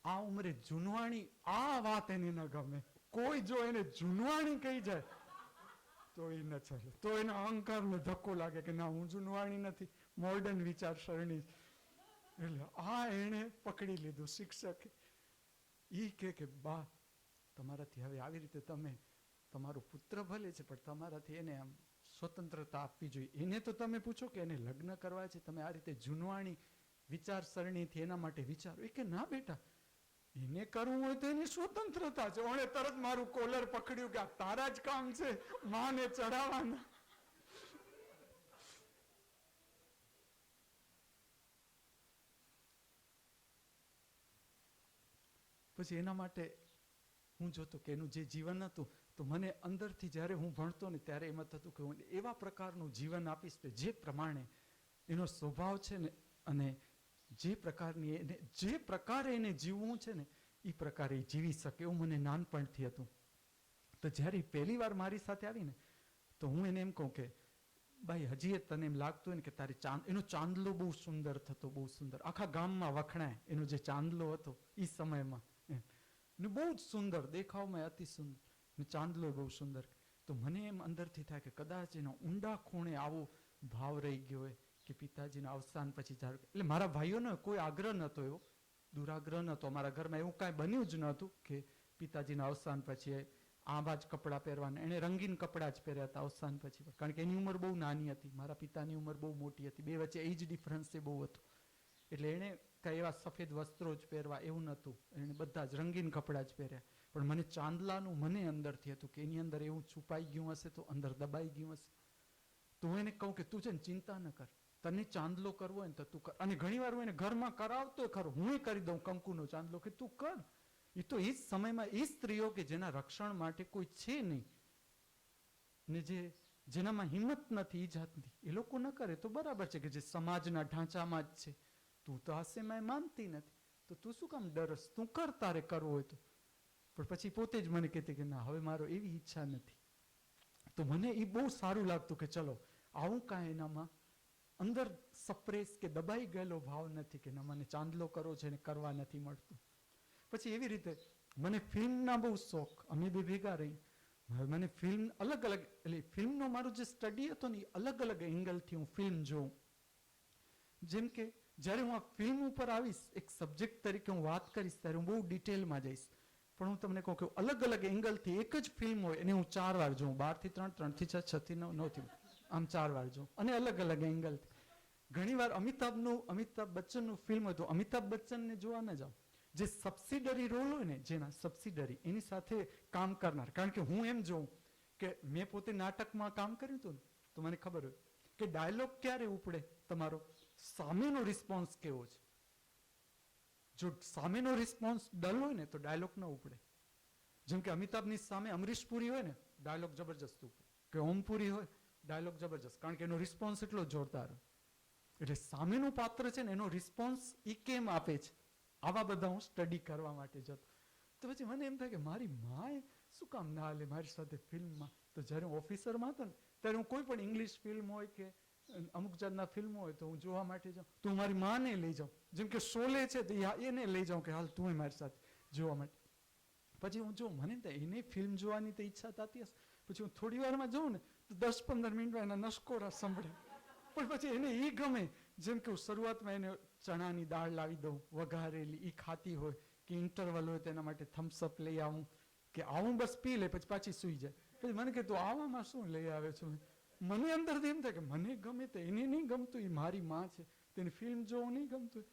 A: આ ઉંમરે જૂનવાણી, આ વાત એને ન ગમે. કોઈ જો એને જૂનવાણી કહી જાય તો એ ન ચાલે, તો એના અહંકારને ધક્કો લાગે કે ના હું જૂનવાણી નથી, મોર્ડન વિચારસરણી. એટલે આ એને પકડી લીધું શિક્ષકે. એ કે બા તમારાથી હવે આવી રીતે તમે, તમારો પુત્ર ભલે છે પણ તમારાથી એને આમ સ્વતંત્રતા આપવી જોઈએ. એને તો તમે પૂછો કે એને લગ્ન કરવા છે, તમે આ રીતે જૂનવાણી વિચારસરણીથી એના માટે વિચારો. એ કે ના બેટા એને કરવું હોય તો એની સ્વતંત્રતા છે. ઓણે તરત મારું કોલર પકડ્યું કે આ તારા જ કામ છે માને ચડાવવાના. પછી એના માટે હું જોતો કે એનું જે જીવન હતું તો મને અંદરથી જ્યારે હું ભણતો ને ત્યારે એમ થતું કે હું એવા પ્રકારનું જીવન આપીશ કે જે પ્રમાણે એનો સ્વભાવ છે ને અને જે પ્રકારની એને જે પ્રકારે એને જીવવું છે ને એ પ્રકારે જીવી શકે એવું મને નાનપણથી હતું. તો જ્યારે પહેલી વાર મારી સાથે આવીને તો હું એને એમ કહું કે ભાઈ હજી તને એમ લાગતું હોય ને કે તારી એનો ચાંદલો બહુ સુંદર થતો, બહુ સુંદર, આખા ગામમાં વખણાય એનો જે ચાંદલો હતો એ સમયમાં ને બહુ જ સુંદર દેખાવમાં, અતિ સુંદર ને ચાંદલો બહુ સુંદર. તો મને એમ અંદરથી થાય કે કદાચ એનો ઊંડા ખૂણે આવો ભાવ રહી ગયો હોય કે પિતાજીના અવસાન પછી એટલે મારા ભાઈઓનો કોઈ આગ્રહ નહોતો, એવો દુરાગ્રહ નહોતો, અમારા ઘરમાં એવું કાંઈ બન્યું જ નહોતું કે પિતાજીના અવસાન પછી આવા જ કપડાં પહેરવાના. એણે રંગીન કપડાં જ પહેર્યા હતા અવસાન પછી, કારણ કે એની ઉંમર બહુ નાની હતી, મારા પિતાની ઉંમર બહુ મોટી હતી, બે વચ્ચે એજ ડિફરન્સ એ બહુ હતું. એટલે એણે કાંઈ એવા સફેદ વસ્ત્રો જ પહેરવા એવું નહોતું, એણે બધા જ રંગીન કપડાં જ પહેર્યા. પણ મને ચાંદલાનું મને અંદરથી હતું કે એની અંદર એવું છુપાઈ ગયું હશે તો અંદર દબાઈ ગયું હશે. તો હું એને કહું કે તું છે ને ચિંતા ન કર, તને ચાંદલો કરવો હોય ને તો તું કર. અને ઘણી વાર હું એને ઘરમાં કરાવતો ખરો, હું કરી દઉં કંકુનો ચાંદલો કે તું કર. એ તો એ સમયમાં એ સ્ત્રીઓ કે જેના રક્ષણ માટે કોઈ છે નહીં ને જે જેનામાં હિંમત નથી એ જાતની, એ લોકો ન કરે તો બરાબર છે, કે જે સમાજના ઢાંચામાં જ છે. તું તો હાસ્યમાં માનતી નથી, તો તું શું કામ ડરસ, તું કર તારે કરવો હોય તો. પણ પછી પોતે જ મને કહેતી કે ના, હવે મારો એવી ઈચ્છા નથી. તો મને એ બહુ સારું લાગતું કે ચલો આવું કાંઈ એનામાં અંદર સપ્રેસ કે દબાઈ ગયેલો ભાવ નથી કે ના મને ચાંદલો કરવો છે ને કરવા નથી મળતું. પછી એવી રીતે મને ફિલ્મના બહુ શોખ, અમે બે ભેગા રહી. મને ફિલ્મ અલગ અલગ, એટલે ફિલ્મનો મારો જે સ્ટડી હતો ને એ અલગ અલગ એંગલથી હું ફિલ્મ જોઉં. જેમ કે જ્યારે હું આ ફિલ્મ ઉપર આવીશ, એક સબ્જેક્ટ તરીકે હું વાત કરીશ, ત્યારે હું બહુ ડિટેલમાં જઈશ. પણ હું તમને કહું કે અલગ અલગ એંગલથી એક જ ફિલ્મ હોય એને હું 4 વાર જોઉં, 12 થી 3, 3 થી 6, 6 થી 9, 9 થી આમ 4 વાર જોઉં, અને અલગ અલગ એંગલથી. ઘણી વાર અમિતાભ બચ્ચનનું ફિલ્મ હોય તો અમિતાભ બચ્ચનને જોવા ન જાઉં, જે સબસિડરી રોલ હોય ને, જેના સબસિડરી એની સાથે કામ કરનાર. કારણ કે હું એમ જોઉં કે મેં પોતે નાટકમાં કામ કર્યું હતું ને, તો મને ખબર હોય કે ડાયલોગ ક્યારે ઉપડે તમારો, સામેનો રિસ્પોન્સ કેવો છે. જો સામેનો રિસ્પોન્સ ડલ હોય ને તો ડાયલોગ ન ઉપડે. જેમ કે અમિતાભની સામે અમરીશ પુરી હોય ને, ડાયલોગ જબરજસ્ત ઉપડે, કે ઓમ પુરી હોય ડાયલોગ જબરજસ્ત, કારણ કે એનો રિસ્પોન્સ એટલો જોરદાર હોય. એટલે સામેનું પાત્ર છે ને એનો રિસ્પોન્સ એ કેમ આપે છે, આવા બધા હું સ્ટડી કરવા માટે જતો. તો પછી મને એમ થાય કે મારી માએ શું કામ ના લે મારી સાથે ફિલ્મમાં. તો જ્યારે હું ઓફિસરમાં હતો ને ત્યારે હું કોઈ પણ ઇંગ્લિશ ફિલ્મ હોય કે અમુક જાતના ફિલ્મો હોય તો હું જોવા માટે જાઉં, તો હું મારી માને લઈ જાઉં. જેમ કે શોલે છે તો એને લઈ જાઉં કે હાલ તું મારી સાથે જોવા માટે. પછી હું જોઉં, મને તો એને ફિલ્મ જોવાની તો ઈચ્છા થતી હશે. પછી હું થોડી વારમાં જોઉં ને તો 10-15 મિનિટમાં એના નસકોરા સંભળે. પણ પછી એને એ ગમે. જેમ કે હું શરૂઆતમાં એને ચણાની દાળ લાવી દઉં વઘારેલી, એ ખાતી હોય, કે ઇન્ટરવલ હોય તેના માટે થમ્સઅપ લઈ આવું, કે આવું બસ પી લે પછી પાછી સૂઈ જાય. પછી મને કહે તું આવામાં શું લઈ આવે છું. મને અંદરથી એમ થાય કે મને ગમે તો એને નહીં ગમતું, એ મારી માં છે, તેને ફિલ્મ જોવું નહીં ગમતું.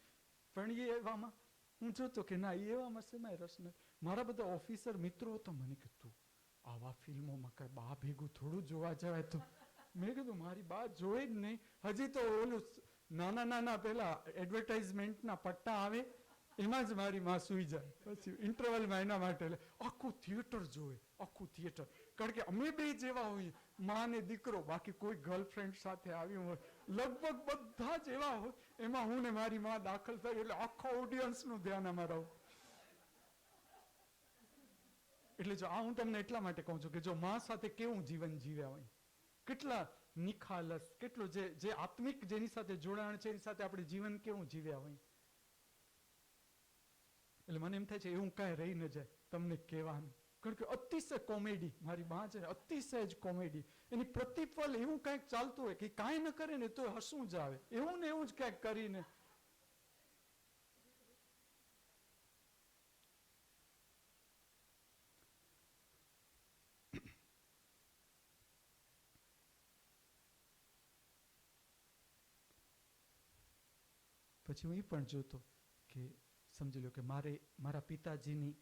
A: પણ એ એવામાં હું જોતો કે ના, એ એવામાં શેમાં રસ નથી. મારા બધા ઓફિસર મિત્રો તો મને કીધું આવા ફિલ્મોમાં કઈ બા ભેગું થોડું જોવા જવાય. તો મેં કીધું મારી બા જોઈ જ નહીં. હજી તો ઓલું નાના પેલા એડવર્ટાઇઝમેન્ટના પટ્ટા આવે એમાં જ મારી માં સૂઈ જાય. પછી ઇન્ટરવલમાં એના માટે આખું થિયેટર જોવે, આખું થિયેટર. કારણ કે અમે બે જેવા હોઈએ, માં ને દીકરો, બાકી કોઈ ગર્લફ્રેન્ડ સાથે આવ્યું હોય લગભગ બધા જ એવા હોય, એમાં હું ને મારી માં દાખલ થાય એટલે આખા ઓડિયન્સનું ધ્યાન અમારા. એટલે જો આ હું તમને એટલા માટે કહું છું કે જો માં સાથે કેવું જીવન જીવ્યા હોય, કેટલા નિખાલસ, કેટલું જે આત્મિક જેની સાથે જોડાણ છે એની સાથે આપણે જીવન કેવું જીવ્યા હોય. એટલે મને એમ થાય છે એવું કાંઈ રહી ન જાય તમને કહેવાનું. કારણ કે અતિશય કોમેડી, મારી બા છે અતિશય જ કોમેડી. એની પ્રતિફળ એવું કાંઈક ચાલતું હોય કે કાંઈ ન કરે ને તો હસવું જ આવે, એવું ને એવું જ કાંઈક કરીને. પછી હું એ પણ જોતો કે સમજી લો કે મારા પિતાજીની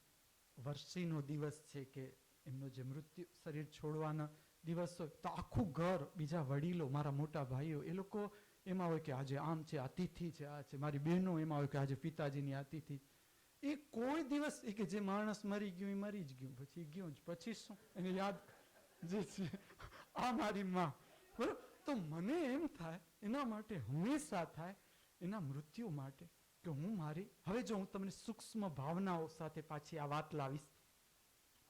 A: વર્ષીનો દિવસ છે, કે એમનો જે મૃત્યુ શરીર છોડવાના દિવસ હોય, તો આખું ઘર, બીજા વડીલો, મારા મોટા ભાઈઓ, એ લોકો એમાં હોય કે આજે આમ છે, આ તિથિ છે, આ છે. મારી બહેનો એમાં હોય કે આજે પિતાજીની આ તિથિ. એ કોઈ દિવસ એ કે જે માણસ મરી ગયું એ મરી જ ગયું, પછી ગયું જ, પછી શું એને યાદ જે છે. આ મારી માં, બરોબર. તો મને એમ થાય એના માટે હંમેશા થાય એના મૃત્યુ માટે કે હું મારી, હવે જો હું તમને સૂક્ષ્મ ભાવનાઓ સાથે પાછી આ વાત લાવીશ,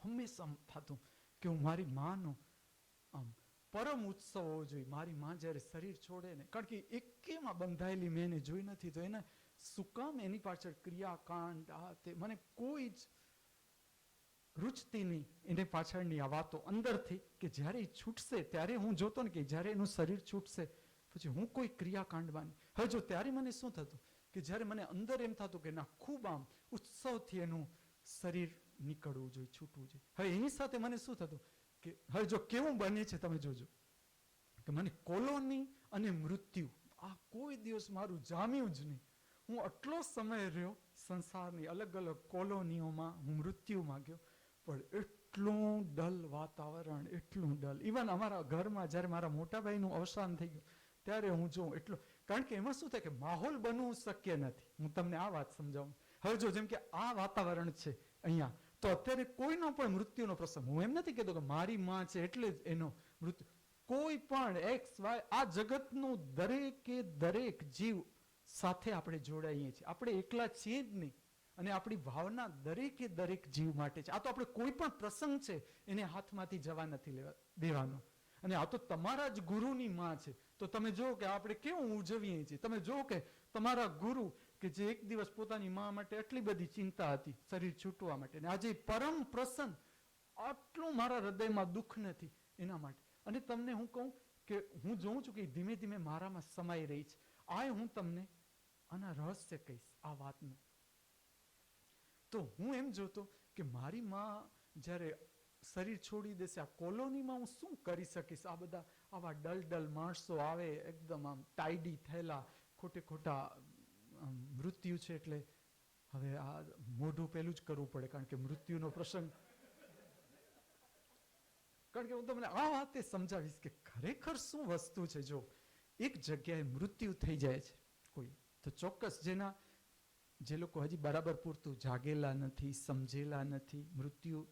A: હંમેશા થતું કે હું મારી માનો આમ પરમ ઉત્સવ હોવો જોઈએ. મારી માં જ્યારે શરીર છોડે ને, કારણ કે એકેમાં બંધાયેલી મેં એને જોઈ નથી, તો એને શું કામ એની પાછળ ક્રિયાકાંડ આ તે મને કોઈ જ રૂચતી નહીં એને પાછળની આ વાતો અંદરથી, કે જ્યારે એ છૂટશે ત્યારે હું જોતો ને કે જ્યારે એનું શરીર છૂટશે પછી હું કોઈ ક્રિયાકાંડમાં નહીં. હવે જો ત્યારે મને શું થતું કે જ્યારે મને અંદર એમ થતું કે ના ખૂબ આમ ઉત્સવથી એનું શરીર નીકળવું જોઈએ, છૂટવું જોઈએ. હવે એની સાથે મને શું થતું કે હવે જો કેવું બને છે તમે જોજો કે મને કોલોની અને મૃત્યુ આ કોઈ દિવસ મારું જામ્યું જ નહીં. હું આટલો સમય રહ્યો સંસારની અલગ અલગ કોલોનીઓમાં, હું મૃત્યુમાં ગયો, પણ એટલું ડલ વાતાવરણ, એટલું ડલ. ઇવન અમારા ઘરમાં જ્યારે મારા મોટા ભાઈનું અવસાન થઈ ગયું ત્યારે હું જોઉં એટલું, કારણ કે એમાં શું થાય કે માહોલ બનવું શક્ય નથી. હું તમને આ વાત સમજાવું. હવે જો જેમ કે આ વાતાવરણ છે અહીંયા, તો અત્યારે કોઈનો પણ મૃત્યુનો પ્રસંગ, હું એમ નથી કહેતો કે મારી માં છે એટલે જ એનો મૃત્યુ, કોઈ પણ એક્સ વાય, આ જગતનું દરેકે દરેક જીવ સાથે આપણે જોડાઈએ છીએ. આપણે એકલા છીએ જ નહીં. અને આપણી ભાવના દરેકે દરેક જીવ માટે છે. આ તો આપણે કોઈ પણ પ્રસંગ છે એને હાથમાંથી જવા નથી દેવાનો. અને આ તો તમારા જ ગુરુની માં છે. તો તમે જો કે આપણે કેવું ઉજવીએ છીએ. તમે જો કે તમારા ગુરુ કે જે એક દિવસ પોતાની માં માટે આટલી બધી ચિંતા હતી શરીર છૂટવા માટે, અને આજે પરમ પ્રસન્ન, આટલું મારા હૃદયમાં દુઃખ નથી એના માટે. અને તમને હું કહું કે હું જોઉં છું કે ધીમે ધીમે મારામાં સમાઈ રહી છે. આ હું તમને આના રહસ્ય કહીશ આ વાતનું. તો હું એમ જોતો કે મારી માં જ્યારે શરીર છોડી દેશે, આ કોલોનીમાં હું શું કરી શકીશ? આ બધા આવા ડલ માણસો આવે, એકદમ આમ ટાઈડી થયેલા, ખોટે ખોટા મૃત્યુ છે એટલે હવે આ મોઢું પેલું જ કરવું પડે, કારણ કે મૃત્યુનો પ્રસંગ. કારણ કે હું તમને આ વાતે સમજાવીશ કે ખરેખર શું વસ્તુ છે. જો એક જગ્યાએ મૃત્યુ થઈ જાય છે કોઈ, તો ચોક્કસ જે લોકો હજી બરાબર પૂરતું જાગેલા નથી, સમજેલા નથી, મૃત્યુ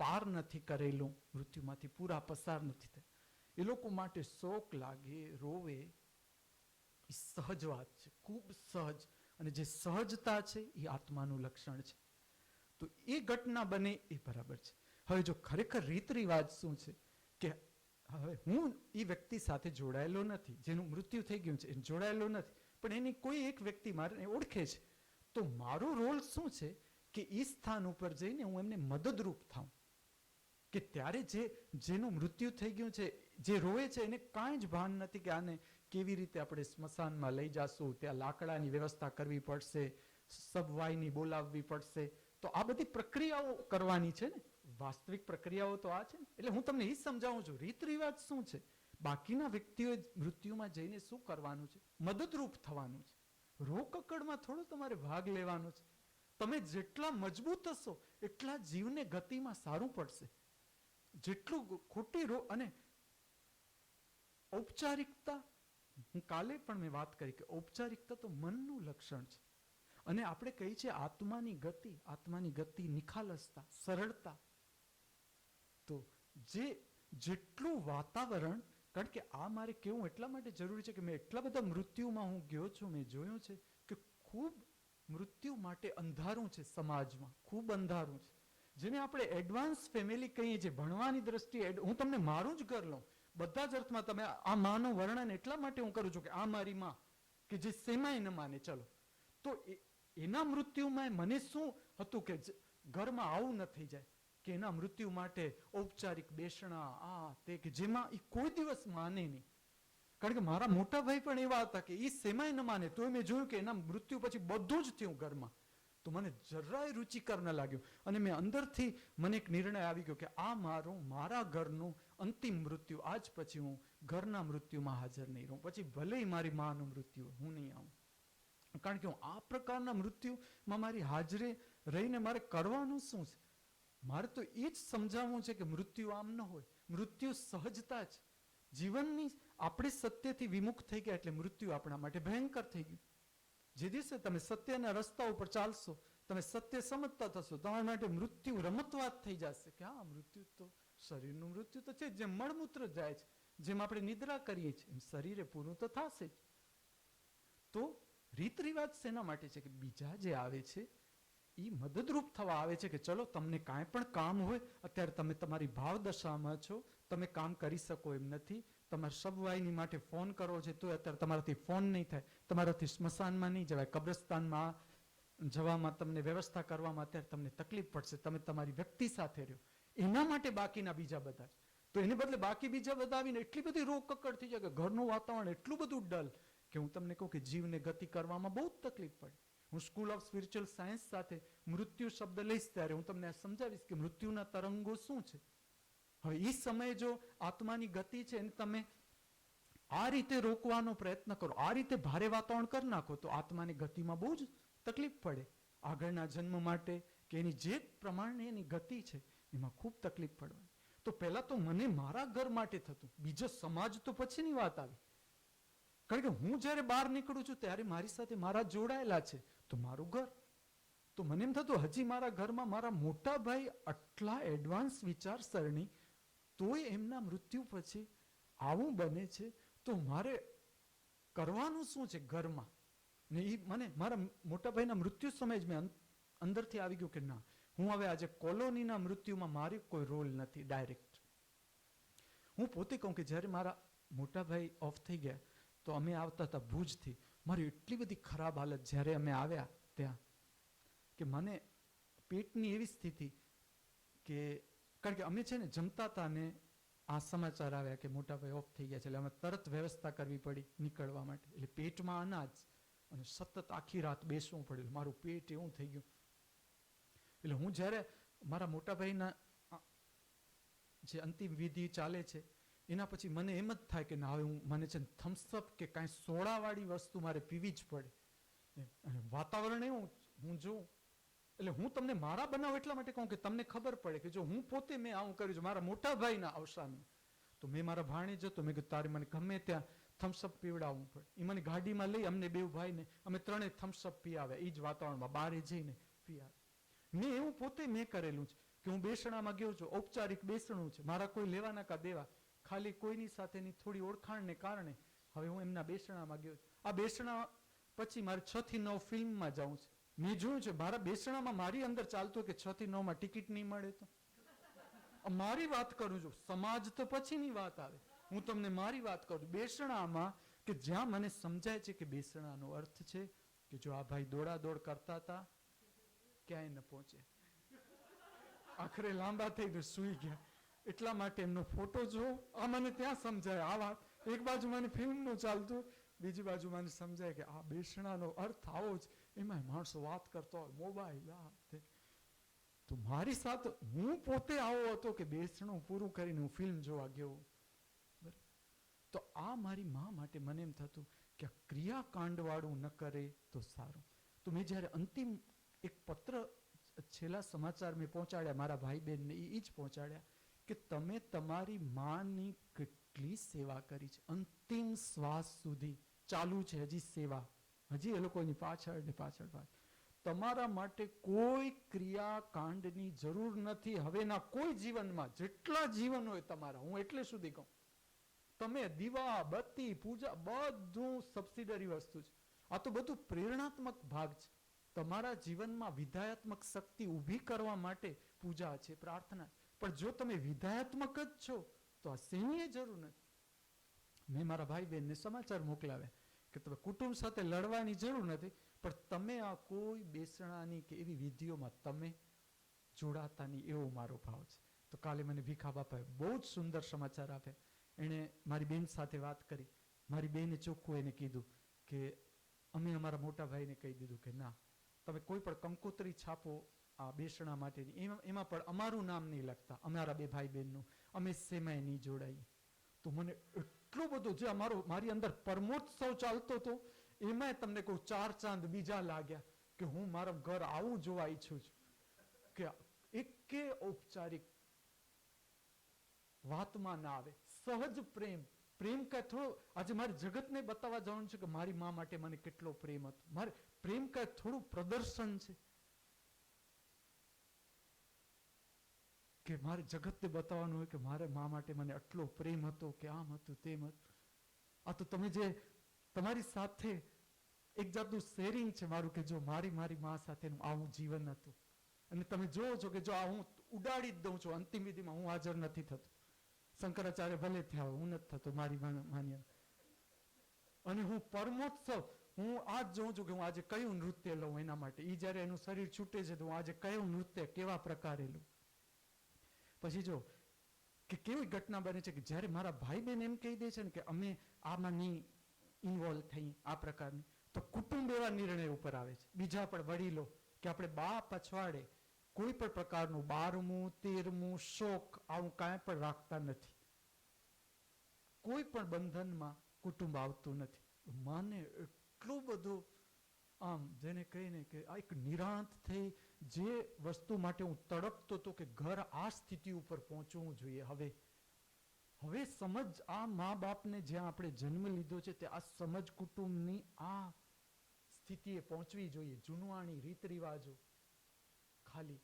A: પાર નથી કરેલું, મૃત્યુમાંથી પૂરા પસાર નથી થયા, એ લોકો માટે શોક લાગે, રોવે, એ સહજ વાત છે, ખૂબ સહજ. અને જે સહજતા છે એ આત્માનું લક્ષણ છે. તો એ ઘટના બને એ બરાબર છે. હવે જો ખરેખર રીત રિવાજ શું છે કે હવે હું એ વ્યક્તિ સાથે જોડાયેલો નથી, જેનું મૃત્યુ થઈ ગયું છે એ જોડાયેલો નથી, પણ એની કોઈ એક વ્યક્તિ મારે ઓળખે છે, તો મારો રોલ શું છે કે એ સ્થાન ઉપર જઈને હું એમને મદદરૂપ થાઉં. કે ત્યારે જેનું મૃત્યુ થઈ ગયું છે, જે રોવે છે, એને કાંઈ જ ભાન નથી કે આને કેવી રીતે આપણે સ્મશાનમાં લઈ જાશું, ત્યાં લાકડાની વ્યવસ્થા કરવી પડશે, સબવાયની બોલાવવી પડશે. તો આ બધી પ્રક્રિયાઓ કરવાની છે ને, વાસ્તવિક પ્રક્રિયાઓ તો આ છે ને. એટલે હું તમને એ સમજાવું છું રીત રિવાજ શું છે. બાકીના વ્યક્તિઓએ મૃત્યુમાં જઈને શું કરવાનું છે? મદદરૂપ થવાનું છે. રોકકડમાં થોડો તમારે ભાગ લેવાનો છે. તમે જેટલા મજબૂત હશો એટલા જીવને ગતિમાં સારું પડશે. જેટલું ખોટી અને ઔપચારિકતા, હું કાલે પણ મેં વાત કરી કે ઔપચારિકતા તો મનનું લક્ષણ છે. અને આપણે કહીએ છીએ આત્માની ગતિ, નિખાલસતા, સરળતા. તો જેટલું વાતાવરણ, કારણ કે આ મારે કેવું એટલા માટે જરૂરી છે કે મેં એટલા બધા મૃત્યુમાં હું ગયો છું, મેં જોયું છે કે ખૂબ મૃત્યુ માટે અંધારું છે સમાજમાં, ખૂબ અંધારું છે. જેને આપણે એડવાન્સ ફેમિલી કહીએ છીએ ભણવાની દ્રષ્ટિએ. હું તમને મારું જ ઘર લઉં, બધા જ અર્થમાં. તમે આ માનું વર્ણન એટલા માટે હું કરું છું કે આ મારી માં કે જે સેમાય ન માને, ચલો, તો એના મૃત્યુમાં મને શું હતું કે ઘરમાં આવું ન થઈ જાય, કે એના મૃત્યુ માટે ઔપચારિક બેસણા, આ તે, કે જેમાં એ કોઈ દિવસ માને નહીં. કારણ કે મારા મોટા ભાઈ પણ એવા હતા કે એ સેમાય ન માને, તો મેં જોયું કે એના મૃત્યુ પછી બધું જ થયું ઘરમાં. તો મને જરાય રુચિકર ન લાગ્યું. અને મેં અંદરથી મને એક નિર્ણય આવી ગયો કે આ મારા ઘરનું અંતિમ મૃત્યુ. આજ પછી હું ઘરના મૃત્યુમાં હાજર નહીં રહું. પછી ભલે મારી માનું મૃત્યુ, હું નહીં આવું. કારણ કે હું આ પ્રકારના મૃત્યુમાં મારી હાજરી રહીને મારે કરવાનું શું છે? મારે તો એ જ સમજાવવું છે કે મૃત્યુ આમ ન હોય. મૃત્યુ સહજતા છે જીવનની. આપણે સત્યથી વિમુખ થઈ ગયા એટલે મૃત્યુ આપણા માટે ભયંકર થઈ ગયું. જે દિવસે તમે સત્યના રસ્તા ઉપર ચાલશો, તમે સત્ય સમજતા થશો, તમારા માટે મૃત્યુ રમતવાત થઈ જશે કે હા, મૃત્યુ તો શરીરનું મૃત્યુ તો છે. જેમ મળમૂત્ર જાય છે, જેમ આપણે નિદ્રા કરીએ છીએ, એમ શરીરે પૂરું તો થશે જ. તો રીત રિવાજ શેના માટે છે? કે બીજા જે આવે છે એ મદદરૂપ થવા આવે છે કે ચલો તમને કાંઈ પણ કામ હોય, અત્યારે તમે તમારી ભાવ દશામાં છો, તમે કામ કરી શકો એમ નથી. તમારે સબવાયની માટે ફોન કરવો છે તો અત્યારે તમારાથી ફોન નહીં થાય, તમારાથી સ્મશાનમાં નહીં જવાય, કબ્રસ્તાનમાં જવામાં તમને વ્યવસ્થા કરવામાં અત્યારે તમને તકલીફ પડશે, તમે તમારી વ્યક્તિ સાથે રહ્યો. એના માટે બાકીના બીજા બધા છે. તો એને બદલે બાકી બીજા બધા આવીને એટલી બધી રોકકડ થઈ જાય કે ઘરનું વાતાવરણ એટલું બધું ડલ કે હું તમને કહું કે જીવને ગતિ કરવામાં બહુ જ તકલીફ પડે. હું સ્કૂલ ઓફ સ્પિરિચ્યુઅલ સાયન્સ સાથે મૃત્યુ શબ્દ લઈશ ત્યારે હું તમને સમજાવીશ કે મૃત્યુના તરંગો શું છે. હવે એ સમયે જો આત્માની ગતિ છે એને તમે આ રીતે રોકવાનો પ્રયત્ન કરો, આ રીતે ભારે વાતાવરણ કરી નાખો, તો આત્માની ગતિમાં બહુ જ તકલીફ પડે. આગળના જન્મ માટે કે એની જે પ્રમાણે એની ગતિ છે એમાં ખૂબ તકલીફ પડવાની. તો પહેલા તો મને મારા ઘર માટે થતું, બીજો સમાજ તો પછીની વાત આવી. કારણ કે હું જ્યારે બહાર નીકળું છું ત્યારે મારી સાથે મારા જોડાયેલા છે, તો મારું ઘર. તો મને એમ થતું હજી મારા ઘરમાં મારા મોટા ભાઈ આટલા એડવાન્સ વિચારસરણી, તોય એમના મૃત્યુ પછી આવું બને છે તો મારે કરવાનું શું છે ઘરમાં? ને એ મને મારા મોટા ભાઈના મૃત્યુ સમયે જ મેં અંદરથી આવી ગયું કે ના, હું હવે આજે કોલોનીના મૃત્યુમાં મારી કોઈ રોલ નથી ડાયરેક્ટ. હું પોતે કહું કે જ્યારે મારા મોટા ભાઈ ઓફ થઈ ગયા તો અમે આવતા હતા ભુજથી. મારી એટલી બધી ખરાબ હાલત જ્યારે અમે આવ્યા ત્યાં કે મને પેટની એવી સ્થિતિ કે, કારણ કે અમે છે ને જમતા હતા ને આ સમાચાર આવ્યા કે મોટા ભાઈ ઓફ થઈ ગયા છે, એટલે અમે તરત વ્યવસ્થા કરવી પડી નીકળવા માટે. એટલે પેટમાં અનાજ અને સતત આખી રાત બેસવું પડ્યું. મારું પેટ એવું થઈ ગયું. એટલે હું જ્યારે મારા મોટા ભાઈના જે અંતિમ વિધિ ચાલે છે એના પછી મને એમ જ થાય કે ના, હવે મને છે થમ્સઅપ કે કાંઈ સોડાવાળી વસ્તુ મારે પીવી જ પડે. અને વાતાવરણ એવું હું જોઉં, એટલે હું તમને મારા બનાવ એટલા માટે કહું કે તમને ખબર પડે કે જો હું પોતે મેં આવું કર્યું છે મારા મોટા ભાઈના અવસાનમાં, તો મેં મારા ભાણે જતો, મેં કીધું તારે મને ગમે ત્યાં થમ્સઅપ પીવડાવવું પડે. એ મને ગાડીમાં લઈ, અમને બે ભાઈને અમે ત્રણેય થમ્સઅપ પી આવે એ જ વાતાવરણમાં, બહાર જઈને પી આવે. મેં એવું પોતે મેં કરેલું છે કે હું બેસણામાં ગયો છું, ઔપચારિક બેસણું છે, મારા કોઈ લેવાના કા દેવા, ખાલી કોઈની સાથેની થોડી ઓળખાણને કારણે હવે હું એમના બેસણામાં ગયો છું. આ બેસણા પછી મારે 6 થી 9 ફિલ્મમાં જવું છે. મેં જોયું છે મારા બેસણામાં મારી અંદર ચાલતું કે 6 થી 9 માં ટિકિટ નહીં મળે તો. મારી વાત કરું છું, સમાજ તો પછીની વાત આવે. હું તમને મારી વાત કરું. બેસણામાં કે જ્યાં મને સમજાય છે કે બેસણાનો અર્થ છે કે જો આ ભાઈ દોડાદોડ કરતા હતા, ક્યાંય ન પહોંચે, આખરે લાંબા થઈને સૂઈ ગયા. એટલા માટે એમનો ફોટો જો આ મને ત્યાં સમજાય આ વાત. એક બાજુ મને ફિલ્મનું ચાલતું, બીજી બાજુ મને સમજાય કે આ બેસણાનો અર્થ આવો જ. એમાં માણસો વાત કરતો હોય, મોબાઈલ આ તે. તો મારી સાથે હું પોતે આવો હતો કે બેસણું પૂરું કરીને હું ફિલ્મ જોવા ગયો. તો આ મારી મા માટે મને એમ થતું કે ક્રિયાકાંડવાળું ન કરે તો સારું. તો મેં જ્યારે અંતિમ એક પત્ર છેલ્લા સમાચાર મેં પહોંચાડ્યા મારા ભાઈ બહેનને, એ જ પહોંચાડ્યા કે તમે તમારી માની કેટલી સેવા કરી છે. અંતિમ શ્વાસ સુધી ચાલુ છે હજી સેવા, હજી એ લોકોની પાછળ ને પાછળ. તમારા માટે કોઈ ક્રિયાકાંડની જરૂર નથી હવેના કોઈ જીવનમાં. જેટલા જીવન હોય તમારા, હું એટલે સુધી કહું, તમે દીવા બત્તી પૂજા બધું સબસિડરી વસ્તુ છે. આ તો બધું પ્રેરણાત્મક ભાગ છે. તમારા જીવનમાં વિધાયાત્મક શક્તિ ઊભી કરવા માટે પૂજા છે, પ્રાર્થના. પણ જો તમે વિધાયાત્મક જ છો તો આ શેની જરૂર નથી. મેં મારા ભાઈ બહેનને સમાચાર મોકલાવ્યા કે તમે કુટુંબ સાથે લડવાની જરૂર નથી, પણ તમે આ કોઈ બેસણાની કે એવી વિધિઓમાં તમે જોડાતા નહીં, એવો મારો ભાવ છે. તો કાલે મને ભીખા બાપાએ બહુ જ સુંદર સમાચાર આપ્યા. એણે મારી બેન સાથે વાત કરી. મારી બેને ચોખ્ખું એને કીધું કે અમે અમારા મોટા ભાઈને કહી દીધું કે ના, તમે કોઈ પણ કંકોત્રી છાપો આ બેસણા માટેની, એમાં પણ અમારું નામ નહીં લખતા, અમારા બે ભાઈ બહેનનું, અમે શેમાંય નહીં જોડાઈએ. તો મને એટલું બધું જે મારી અંદર પરમોત્સવ ચાલતો હતો એમાંય તમને કહું 4 ચાંદ બીજા લાગ્યા કે હું મારા ઘર આવું જોવા ઈચ્છું છું કે એકે ઔપચારિક વાતમાં ના આવે. સહજ પ્રેમ કાંઈ થોડો, આજે મારે જગતને બતાવવા જવાનું છે કે મારી મા માટે મને કેટલો પ્રેમ હતો. મારે પ્રેમ કાંઈ થોડું પ્રદર્શન છે કે મારે જગતને બતાવવાનું હોય કે મારે મા માટે મને આટલો પ્રેમ હતો કે આમ હતું તેમ હતું. આ તો તમે જે તમારી સાથે એક જાતનું શેરિંગ છે મારું કે જો મારી મા સાથેનું આવું જીવન હતું. અને તમે જોવો છો કે જો આ હું ઉડાડી જ દઉં છું, અંતિમ વિધિમાં હું હાજર નથી થતો. શંકરાચાર્ય ભલે થયા હોય, હું નથી થતો મારી માન્ય. અને હું પરમોત્સવ હું આ જ જોઉં છું કે હું આજે કયું નૃત્ય લઉં એના માટે. એ જ્યારે એનું શરીર છૂટે છે તો હું આજે કયું નૃત્ય કેવા પ્રકારે લઉં. પછી જો કે કેવી ઘટના બને છે કે જ્યારે મારા ભાઈ બહેન એમ કહી દે છે ને કે અમે આમાં નહીં ઇન્વોલ્વ થઈ આ પ્રકારની, તો કુટુંબ એવા નિર્ણય ઉપર આવે છે. બીજા પણ વડીલો કે આપણે બા પછવાડે કોઈ પણ પ્રકારનું 12મું 13મું શોક આવું કાંઈ પણ રાખતા નથી. કોઈ પણ બંધનમાં કુટુંબ આવતું નથી. મને એટલું બધું આમ જેને કહીને કે આ એક નિરાંત થઈ જે વસ્તુ માટે હું તડપતો હતો કે ઘર આ સ્થિતિ ઉપર પહોંચવું જોઈએ. હવે સમજ આ મા બાપને જ્યાં આપણે જન્મ લીધો છે તે આ સમજ કુટુંબની આ સ્થિતિએ પહોંચવી જોઈએ. જૂનવાણી રીત રિવાજો ખાલી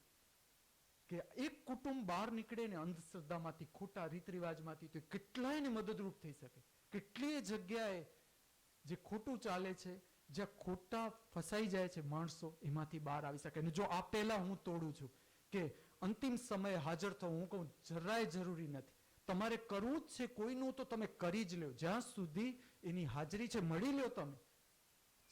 A: કે એક કુટુંબ બહાર નીકળે ને અંધશ્રદ્ધામાંથી, ખોટા રીત રિવાજમાંથી, તો કેટલાયને મદદરૂપ થઈ શકે. કેટલીય જગ્યાએ જે ખોટું ચાલે છે, જ્યાં ખોટા ફસાઈ જાય છે માણસો, એમાંથી બહાર આવી શકે. અને જો આ પહેલા હું તોડું છું કે અંતિમ સમયે હાજર થવું, હું કહું જરાય જરૂરી નથી. તમારે કરવું જ છે કોઈનું, તો તમે કરી જ લો. જ્યાં સુધી એની હાજરી છે મળી લો તમે.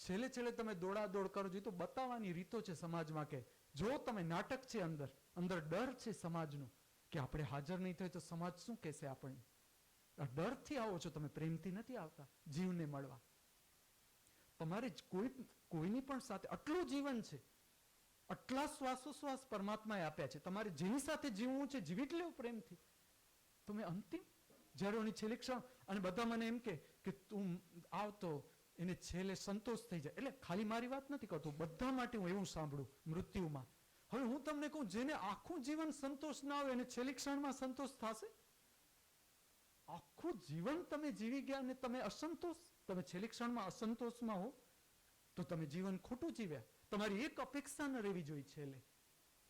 A: છેલ્લે છેલ્લે તમે દોડાદોડ કરો છો, તો બતાવવાની રીતો છે સમાજમાં કે જો તમે નાટક છે, અંદર ડર છે સમાજનો કે આપણે હાજર નહીં થાય તો સમાજ શું કહેશે આપણને. આ ડરથી આવો છો તમે, પ્રેમથી નથી આવતા જીવને મળવા. તમારે કોઈની પણ સાથે આટલું જીવન છે, આટલા શ્વાસોશ્વાસ પરમાત્માએ આપ્યા છે, તમારે જેની સાથે જીવવું છે જીવી જ લેવું પ્રેમથી. તમે અંતિમ જ્યારે એની છેલ્લી ક્ષણ, અને બધા મને એમ કે તું આવતો એને છેલ્લે સંતોષ થઈ જાય. એટલે ખાલી મારી વાત નથી કરતો, બધા માટે હું એવું સાંભળું મૃત્યુમાં. હવે હું તમને કહું, જેને આખું જીવન સંતોષ ના આવે એને છેલ્લી ક્ષણમાં સંતોષ થશે? આખું જીવન તમે જીવી ગયા અને તમે અસંતોષ, તમે છેલ્લી ક્ષણમાં અસંતોષમાં હો, તો તમે જીવન ખોટું જીવ્યા. તમારી એક અપેક્ષા ન રહેવી જોઈએ છેલ્લે.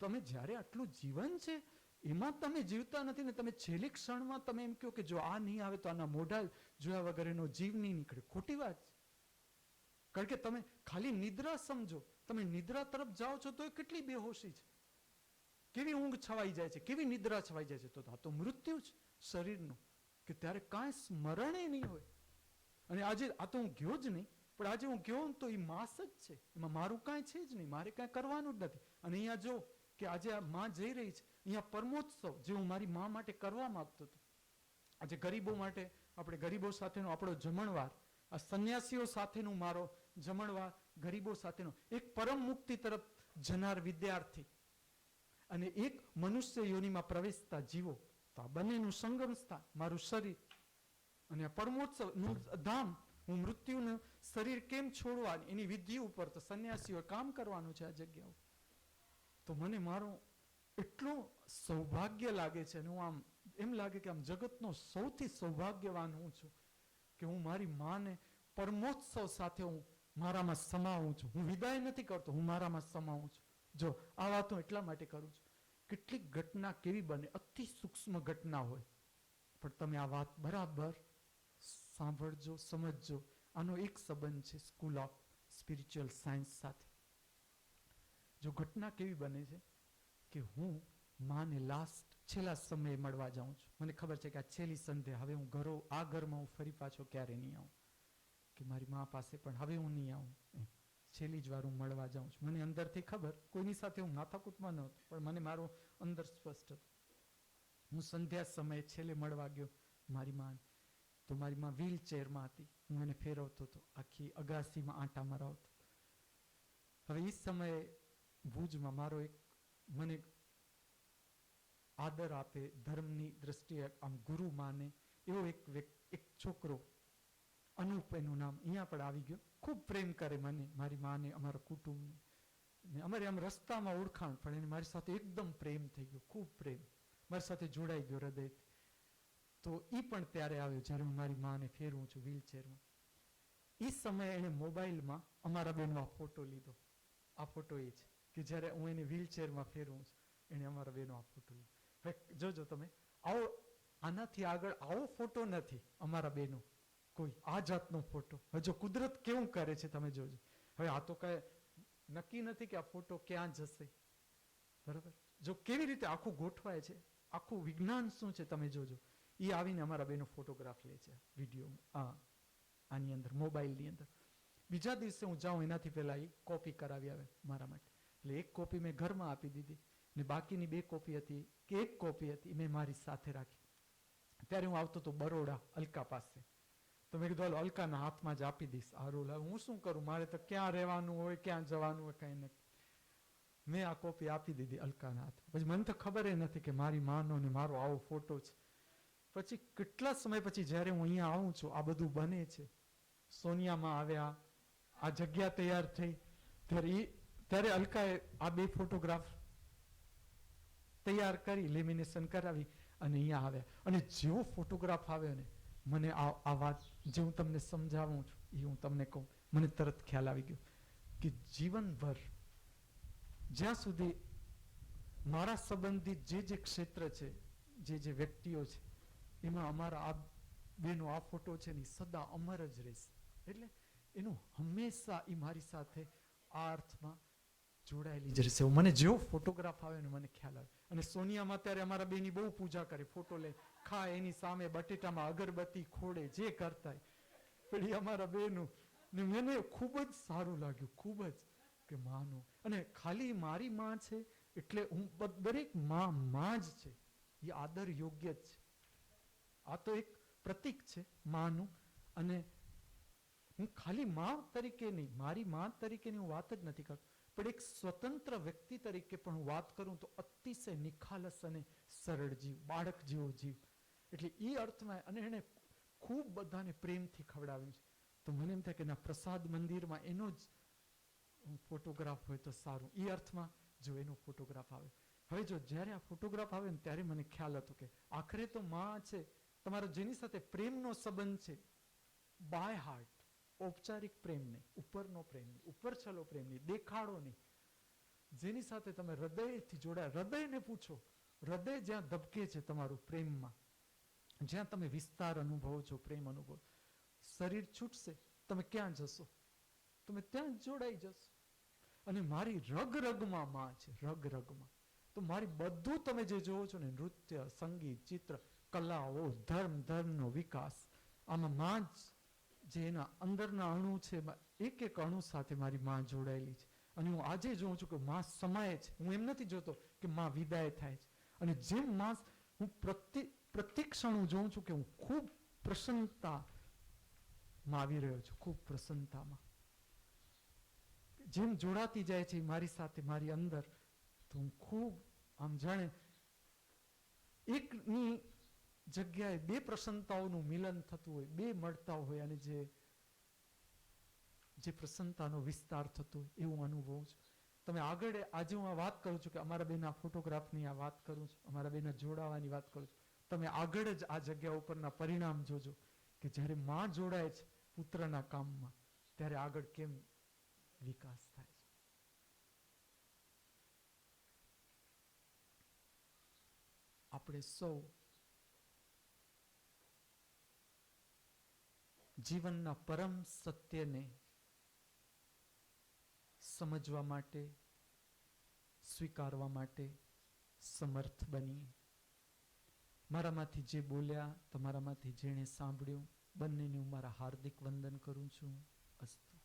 A: તમે જ્યારે આટલું જીવન છે એમાં તમે જીવતા નથી ને તમે છેલ્લી ક્ષણમાં તમે એમ કહો કે જો આ નહીં આવે તો આના મોઢા જોયા વગર એનો જીવ નહીં નીકળે. ખોટી વાત છે. કારણ કે તમે ખાલી નિદ્રા સમજો, તમે નિદ્રા તરફ જાઓ છો તો એ કેટલી બેહોશી છે, કેવી ઊંઘ છવાઈ જાય છે, કેવી નિદ્રા છવાઈ જાય છે. તો આ તો મૃત્યુ છે શરીરનું, કે ત્યારે કાંઈ સ્મરણે નહીં હોય. અને આજે આ તો હું ગયો જ નહીં, પણ આજે હું ગયો તો એ માસ જ છે, એમાં મારું કાંઈ છે જ નહીં, મારે કાંઈ કરવાનું જ નથી. અને અહીંયા જો કે આજે આ માં જઈ રહી છે, અહીંયા પરમોત્સવ જે હું મારી માં માટે કરવા માંગતો હતો, આજે ગરીબો માટે, આપણે ગરીબો સાથેનો આપણો જમણવાર, આ સંન્યાસીઓ સાથેનું મારો જમણવાર, ગરીબો સાથેનો, એક પરમ મુક્તિ તરફ જનાર વિદ્યાર્થી અને એક મનુષ્ય યોનિમાં પ્રવેશતા જીવો, તો આ બંનેનું સંગમ સ્થાન મારું શરીર અને આ પરમોત્સવનું ધામ. હું મૃત્યુનું શરીર કેમ છોડવાની એની વિધિ ઉપર તો સંન્યાસીઓ કામ કરવાનું છે આ જગ્યાઓ. તો મને મારું એટલું સૌભાગ્ય લાગે છે, અને હું આમ એમ લાગે કે આમ જગતનો સૌથી સૌભાગ્યવાન હું છું કે હું મારી માને પરમોત્સવ સાથે હું મારામાં સમાવું છું. હું વિદાય નથી કરતો, હું મારામાં સમાવું છું. જો આ વાતો એટલા માટે કરું છું, કેટલીક ઘટના કેવી બને, અતિ સૂક્ષ્મ ઘટના હોય, પણ તમે આ વાત બરાબર સાંભળજો, સમજજો. આનો એક સંબંધ છે સ્કૂલ ઓફ સ્પિરિચ્યુઅલ સાયન્સ સાથે. જો ઘટના કેવી બને છે કે હું માને છેલ્લા સમયે મળવા જાઉં છું. મને ખબર છે કે આ છેલ્લી સંધે, હવે હું આ ઘરમાં હું ફરી પાછો ક્યારે નહીં આવું, કે મારી મા પાસે પણ હવે હું નહીં આવું, છેલ્લી જ વાર હું મળવા જાઉં છું. મને અંદરથી ખબર, કોઈની સાથે હું માથાકૂટમાં નહોતો, પણ મને મારું અંદર સ્પષ્ટ હતું. હું સંધ્યા સમયે છેલ્લે મળવા ગયો મારી માને, તો મારી માં વ્હીલચેરમાં હતી, હું એને ફેરવતો હતો, આખી અગાસીમાં આંટા મરાવતો. હવે એ સમયે ભુજમાં મારો એક મને આદર આપે, ધર્મની દ્રષ્ટિએ આમ ગુરુ માને એવો એક છોકરો, અનુપ એનું નામ, અહીંયા પણ આવી ગયો. ખૂબ પ્રેમ કરે મને, મારી માને, અમારા કુટુંબને. અમારે આમ રસ્તામાં ઓળખાણ, પણ એને મારી સાથે એકદમ પ્રેમ થઈ ગયો, ખૂબ પ્રેમ, મારી સાથે જોડાઈ ગયો હૃદયથી. તો એ પણ ત્યારે આવ્યો જ્યારે હું મારી માને ફેરવું છું વ્હીલચેરમાં. એ સમયે એને મોબાઈલમાં અમારા બેનનો ફોટો લીધો. આ ફોટો એ છે કે જ્યારે હું એને વ્હીલચેરમાં ફેરવું છું, એને અમારા બેનો આ ફોટો લીધો. હવે જોજો તમે, આનાથી આગળ આવો ફોટો નથી અમારા બેનો, કોઈ આ જાતનો ફોટો. હવે જો કુદરત કેવું કરે છે તમે જોજો. હવે આ તો કઈ નક્કી નથી કે આ ફોટો ક્યાં જશે, બરાબર? જો કેવી રીતે આખું ગોઠવાય છે, આખું વિજ્ઞાન શું છે તમે જોજો. એ આવીને અમારા બેનો ફોટોગ્રાફ લે છે વિડીયો, આની અંદર, મોબાઈલની અંદર. બીજા દિવસે હું જાઉં એનાથી પહેલા એ કોપી કરાવી આવે મારા માટે. એટલે એક કોપી મેં ઘરમાં આપી દીધી, ને બાકીની 2 કોપી હતી કે 1 કોપી હતી મેં મારી સાથે રાખી. ત્યારે હું આવતો હતો બરોડા અલકા પાસે, તો મેં કીધું હાલો અલકાના હાથમાં જ આપી દઈશ આ રોલ. હું શું કરું, મારે તો ક્યાં રહેવાનું હોય, ક્યાં જવાનું હોય, કઈ નક્કી. મેં આ કોપી આપી દીધી અલકાના હાથ. પછી મને તો ખબર નથી કે મારી માનો ને મારો આવો ફોટો છે. પછી કેટલા સમય પછી જ્યારે હું અહીંયા આવું છું, આ બધું બને છે, સોનિયામાં આવ્યા, આ જગ્યા તૈયાર થઈ, ત્યારે અલકાએ આ 2 ફોટોગ્રાફ તૈયાર કરી, લેમિનેશન કરાવી અને અહીંયા આવ્યા. અને જેવો ફોટોગ્રાફ આવ્યો ને, મને આ વાત જે હું તમને સમજાવું છું એ હું તમને કહું, મને તરત ખ્યાલ આવી ગયો કે જીવનભર જ્યાં સુધી મારા સંબંધિત જે ક્ષેત્ર છે, જે વ્યક્તિઓ છે, એમાં અમારા આ બેનો આ ફોટો છે ને સદા અમર જ રહેશે. એટલે એનું હંમેશા એ મારી સાથે આ અર્થમાં જોડાયેલી જ રહેશે. મને જેવો ફોટોગ્રાફ આવે ને મને ખ્યાલ આવે. અને સોનિયામાં ત્યારે અમારા બેની બહુ પૂજા કરે, ફોટો લે, ખાય એની સામે બટેટામાં અગરબત્તી ખોડે, જે કરતા પણ એ અમારા બેનું ને મને ખૂબ જ સારું લાગ્યું, ખૂબ જ કે માનું. અને ખાલી મારી માં છે એટલે હું દરેક માં જ છે, એ આદર યોગ્ય જ છે. આ તો એક પ્રતીક છે માનું. અને હું ખાલી માં તરીકે નહીં, મારી માં તરીકેની હું વાત જ નથી કરતો, પણ એક સ્વતંત્ર વ્યક્તિ તરીકે પણ હું વાત કરું તો અતિશય નિખાલસ અને સરળ જીવ, બાળક જેવો જીવ. એટલે એ અર્થમાં અને એને ખૂબ બધાને પ્રેમથી ખવડાવ્યું છે. તો મને એમ થાય કે ના, પ્રસાદ મંદિરમાં એનો જ ફોટોગ્રાફ હોય તો સારું. એ અર્થમાં જો એનો ફોટોગ્રાફ આવે. હવે જો જ્યારે આ ફોટોગ્રાફ આવે ને ત્યારે મને ખ્યાલ હતો કે આખરે તો માં છે, તમારો જેની સાથે પ્રેમનો સંબંધ છે, બાય હાર્ટ, ઔપચારિક પ્રેમ નહીં, ઉપરનો પ્રેમ નહીં, ઉપર છલો પ્રેમ નહીં, દેખાડો નહીં, જેની સાથે તમે હૃદયથી જોડાયા. હૃદયને પૂછો, હૃદય જ્યાં ધબકે છે તમારું પ્રેમમાં, જ્યાં તમે વિસ્તાર અનુભવો છો, પ્રેમ અનુભવો, શરીર છૂટશે, તમે ક્યાં જશો? તમે ત્યાં જ જોડાઈ જશો. અને મારી રગ રગમાં માં છે, રગ રગમાં. તો મારી બધું તમે જે જોવો છો ને, નૃત્ય, સંગીત, ચિત્ર, કલાઓ, ધર્મનો વિકાસ, આમાં માં જ જે એના અંદરના અણુ છે, એક એક અણુ સાથે મારી માં જોડાયેલી છે. અને હું આજે જોઉં છું કે માં સમાય છે. હું એમ નથી જોતો કે માં વિદાય થાય છે. અને જેમ માં, હું પ્રત્યેક ક્ષણ હું જોઉં છું કે હું ખૂબ પ્રસન્નતામાં આવી રહ્યો છું, ખૂબ પ્રસન્નતામાં. જેમ જોડાતી જાય છે મારી સાથે, મારી અંદર, તો હું ખૂબ આમ જાણે એકની જગ્યાએ બે પ્રસન્નતાઓનું મિલન થતું હોય, બે મળતા હોય, અને જે પ્રસન્નતાનો વિસ્તાર થતો હોય એવું અનુભવું છું. તમે આગળ આજે હું આ વાત કરું છું કે અમારા બેના ફોટોગ્રાફની આ વાત કરું છું, અમારા બેના જોડાવાની વાત કરું છું. તમે આગળ જ આ જગ્યા ઉપરના પરિણામ જોજો કે જ્યારે માં જોડાય છે પુત્રના કામમાં, ત્યારે આગળ કેમ વિકાસ થાય છે. આપણે સૌ જીવનના પરમ સત્યને સમજવા માટે, સ્વીકારવા માટે સમર્થ બનીએ. મારામાંથી જે બોલ્યા, તમારામાંથી જેણે સાંભળ્યું, બંનેને હું મારા હાર્દિક વંદન કરું છું. અસ્તુ.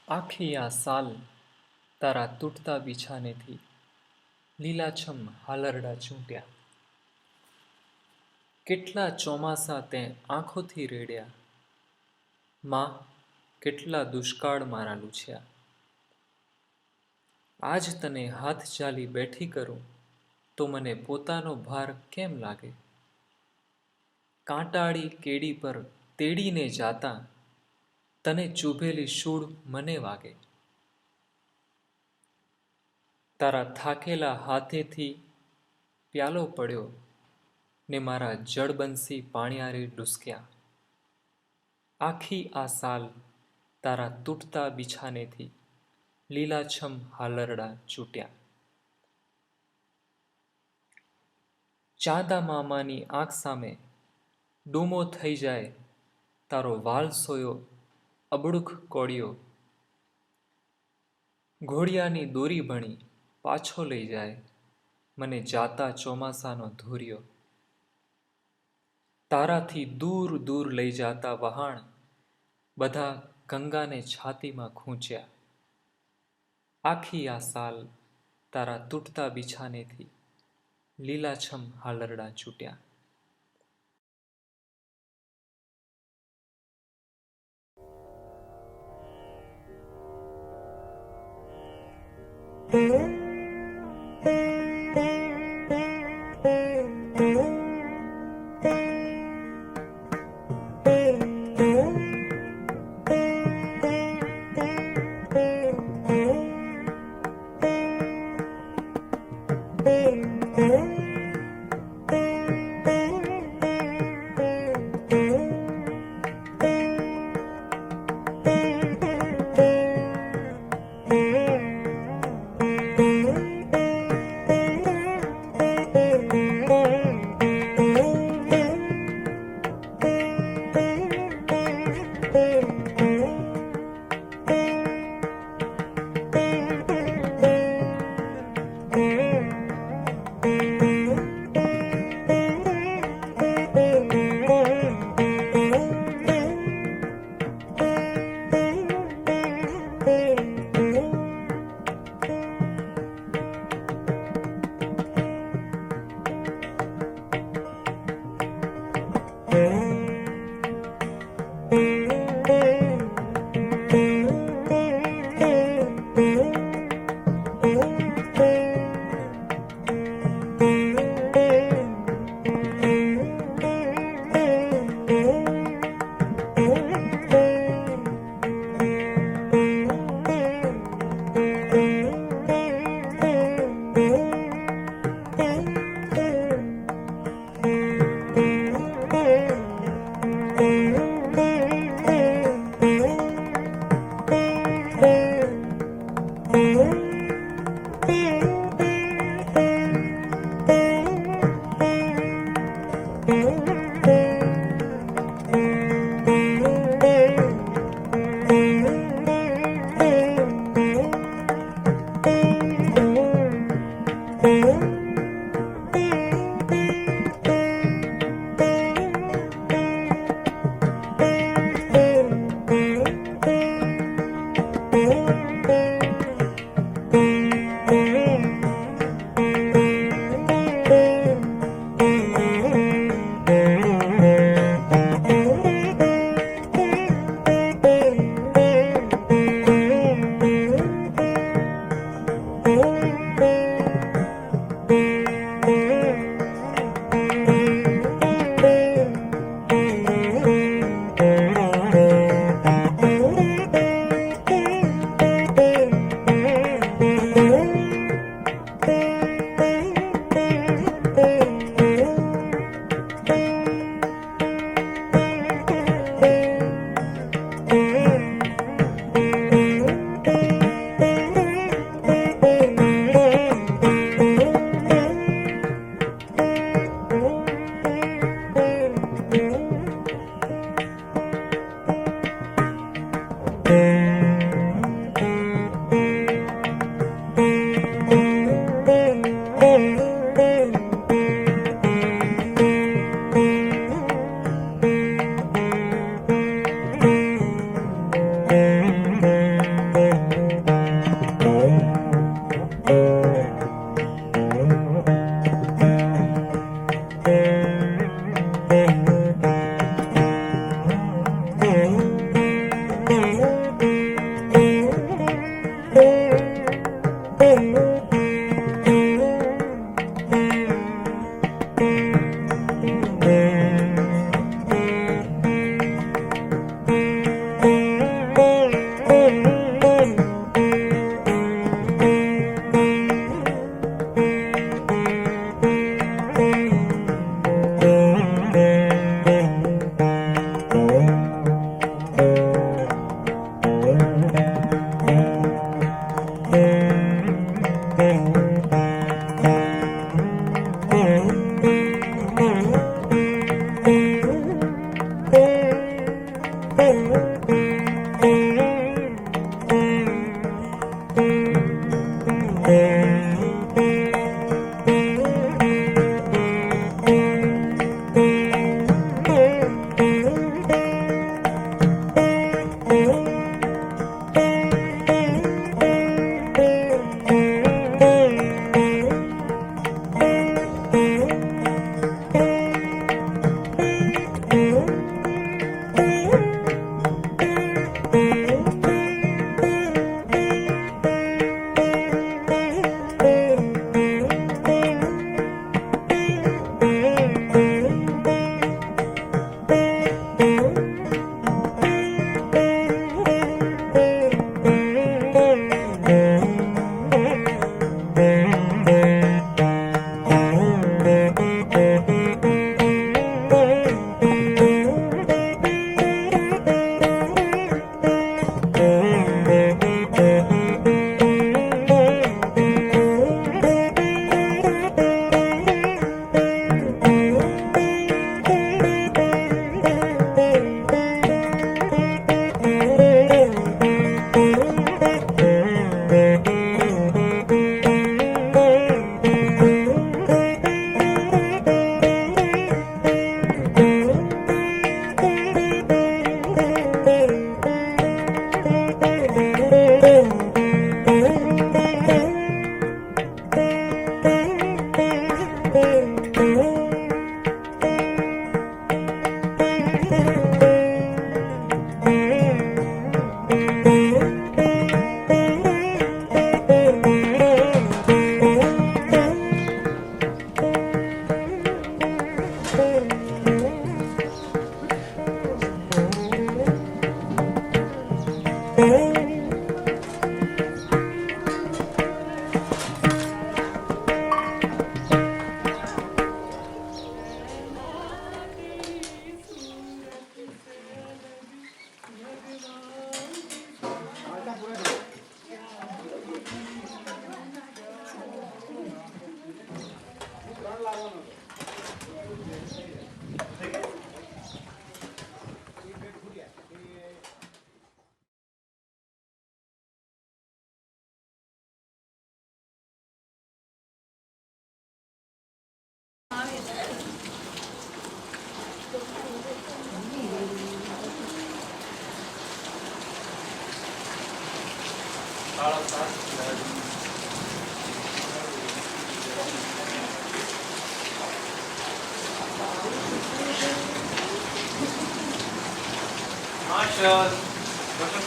B: આખી આ સાલ તારા તૂટતા બિછાનેથી લીલાછમ હાલરડા ચૂંટ્યા. કેટલા ચોમાસા તે આંખોથી રેડ્યા, માં કેટલા દુષ્કાળ મારા લૂછ્યા. આજ તને હાથ ચાલી બેઠી કરું તો મને પોતાનો ભાર કેમ લાગે. કાંટાળી કેડી પર તેડીને જાતા તને ચૂભેલી શૂળ મને વાગે. તારા થાકેલા હાથેથી પ્યાલો પડ્યો ને મારા જળબંસી પાણિયારે ડૂસક્યા. આખી આ સાલ તારા તૂટતા બિછાનેથી લીલાછમ હાલરડા ચૂંટ્યા. ચાંદા મામાની આંખ સામે ડૂમો થઈ જાય તારો વાલ સોયો અબડુખ કોળિયો. ઘોડિયાની દોરી ભણી પાછો લઈ જાય મને જાતા ચોમાસાનો ધૂરિયો. તારાથી દૂર દૂર લઈ જાતા વહાણ બધા ગંગાને છાતીમાં ખૂંચ્યા. આખી આ સાલ તારા તૂટતા બિછાનેથી લીલાછમ હાલરડા ચૂંટ્યા.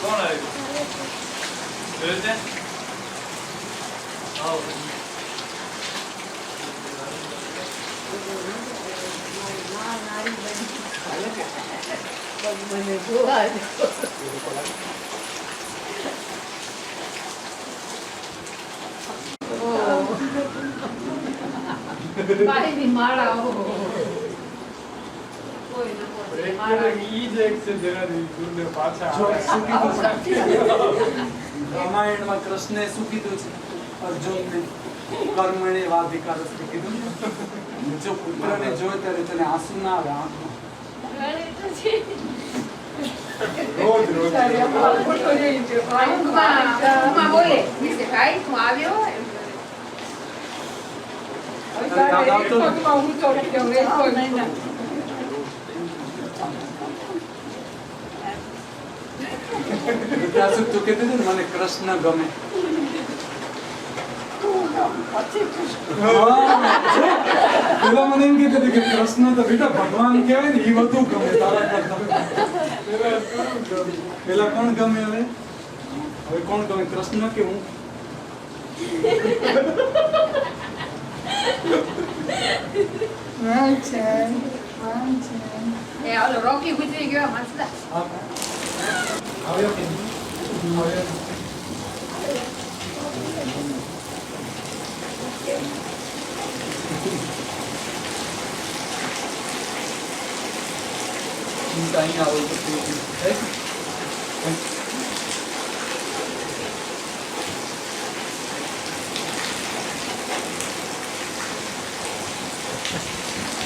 B: કોણ આવ્યું જોયું છે?
C: મને જોવા ભાઈની માળા
A: રામાયણમાં કૃષ્ણે શું કીધું છે અર્જુનને? કર્મણે વાધિકાર કીધું ને. જો પુત્રને જોય ત્યારે તને આંસુ ના આવે આંખમાં.
C: બોલે ભાઈ તું આવ્યો
A: ત્યાં સુધી તું કીધું ને મને કૃષ્ણ ગમે. પેલા મને એમ કીધું કે કૃષ્ણ તો બેટા ભગવાન કહેવાય ને, એ બધું ગમે તારા કરતા. પેલા કોણ ગમે? હવે કોણ ગમે, કૃષ્ણ કે હું?
C: રોકી ગુજરી ગયો મસ્ત
A: આવ્યો કે આવ્યો? અહીંયા આવો તો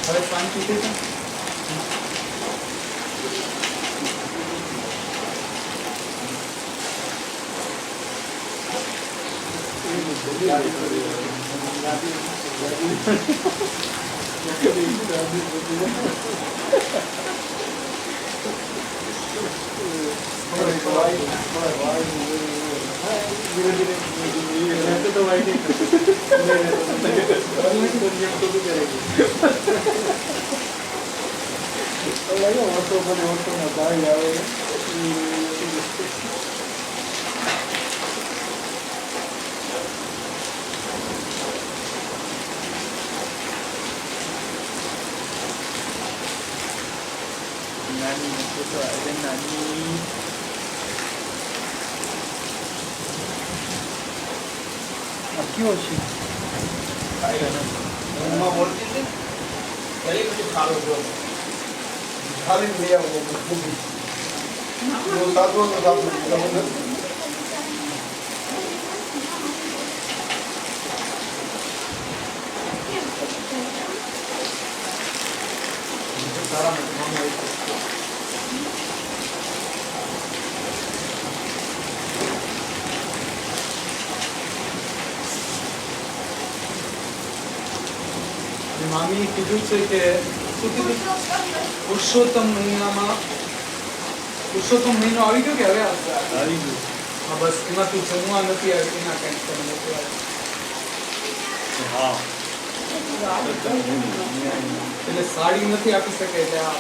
A: હવે શાંતિ થઈ છે. કેવો છે?
D: ખાલી લઈ આવો સાધુ તો સાધુ
A: મામી કીધું છે કે શું કીધું? પુરુષોત્તમ મહિનામાં પુરુષોત્તમ મહિનો આવી ગયો કે હવે આવી ગયો? હા, બસ એમાં તું જમવા નથી આવી એના ટેન્શન નથી એટલે સાડી નથી આપી શકે એટલે આ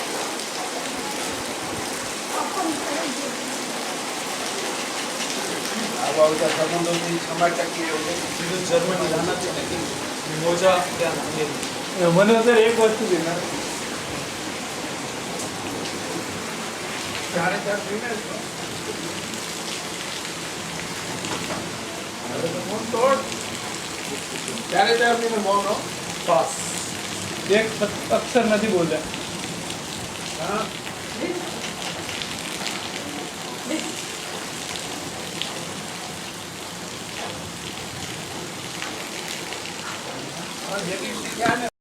D: આવા બધા સંબંધોથી સમાજ ટકી રહ્યો છે.
E: સીધું જર્મની જાના છે ને મોજા ત્યાં નાખેલી. મને અત્યારે એક વસ્તુ છે ને
D: ચારે ચાર પીને જ તો. હવે તો ફોન તોડ. ચારે ચાર પીને મૌન હો.
E: પાસ એક અક્ષર નથી બોલ્યા.
D: હા જેટલી શીખ્યા ને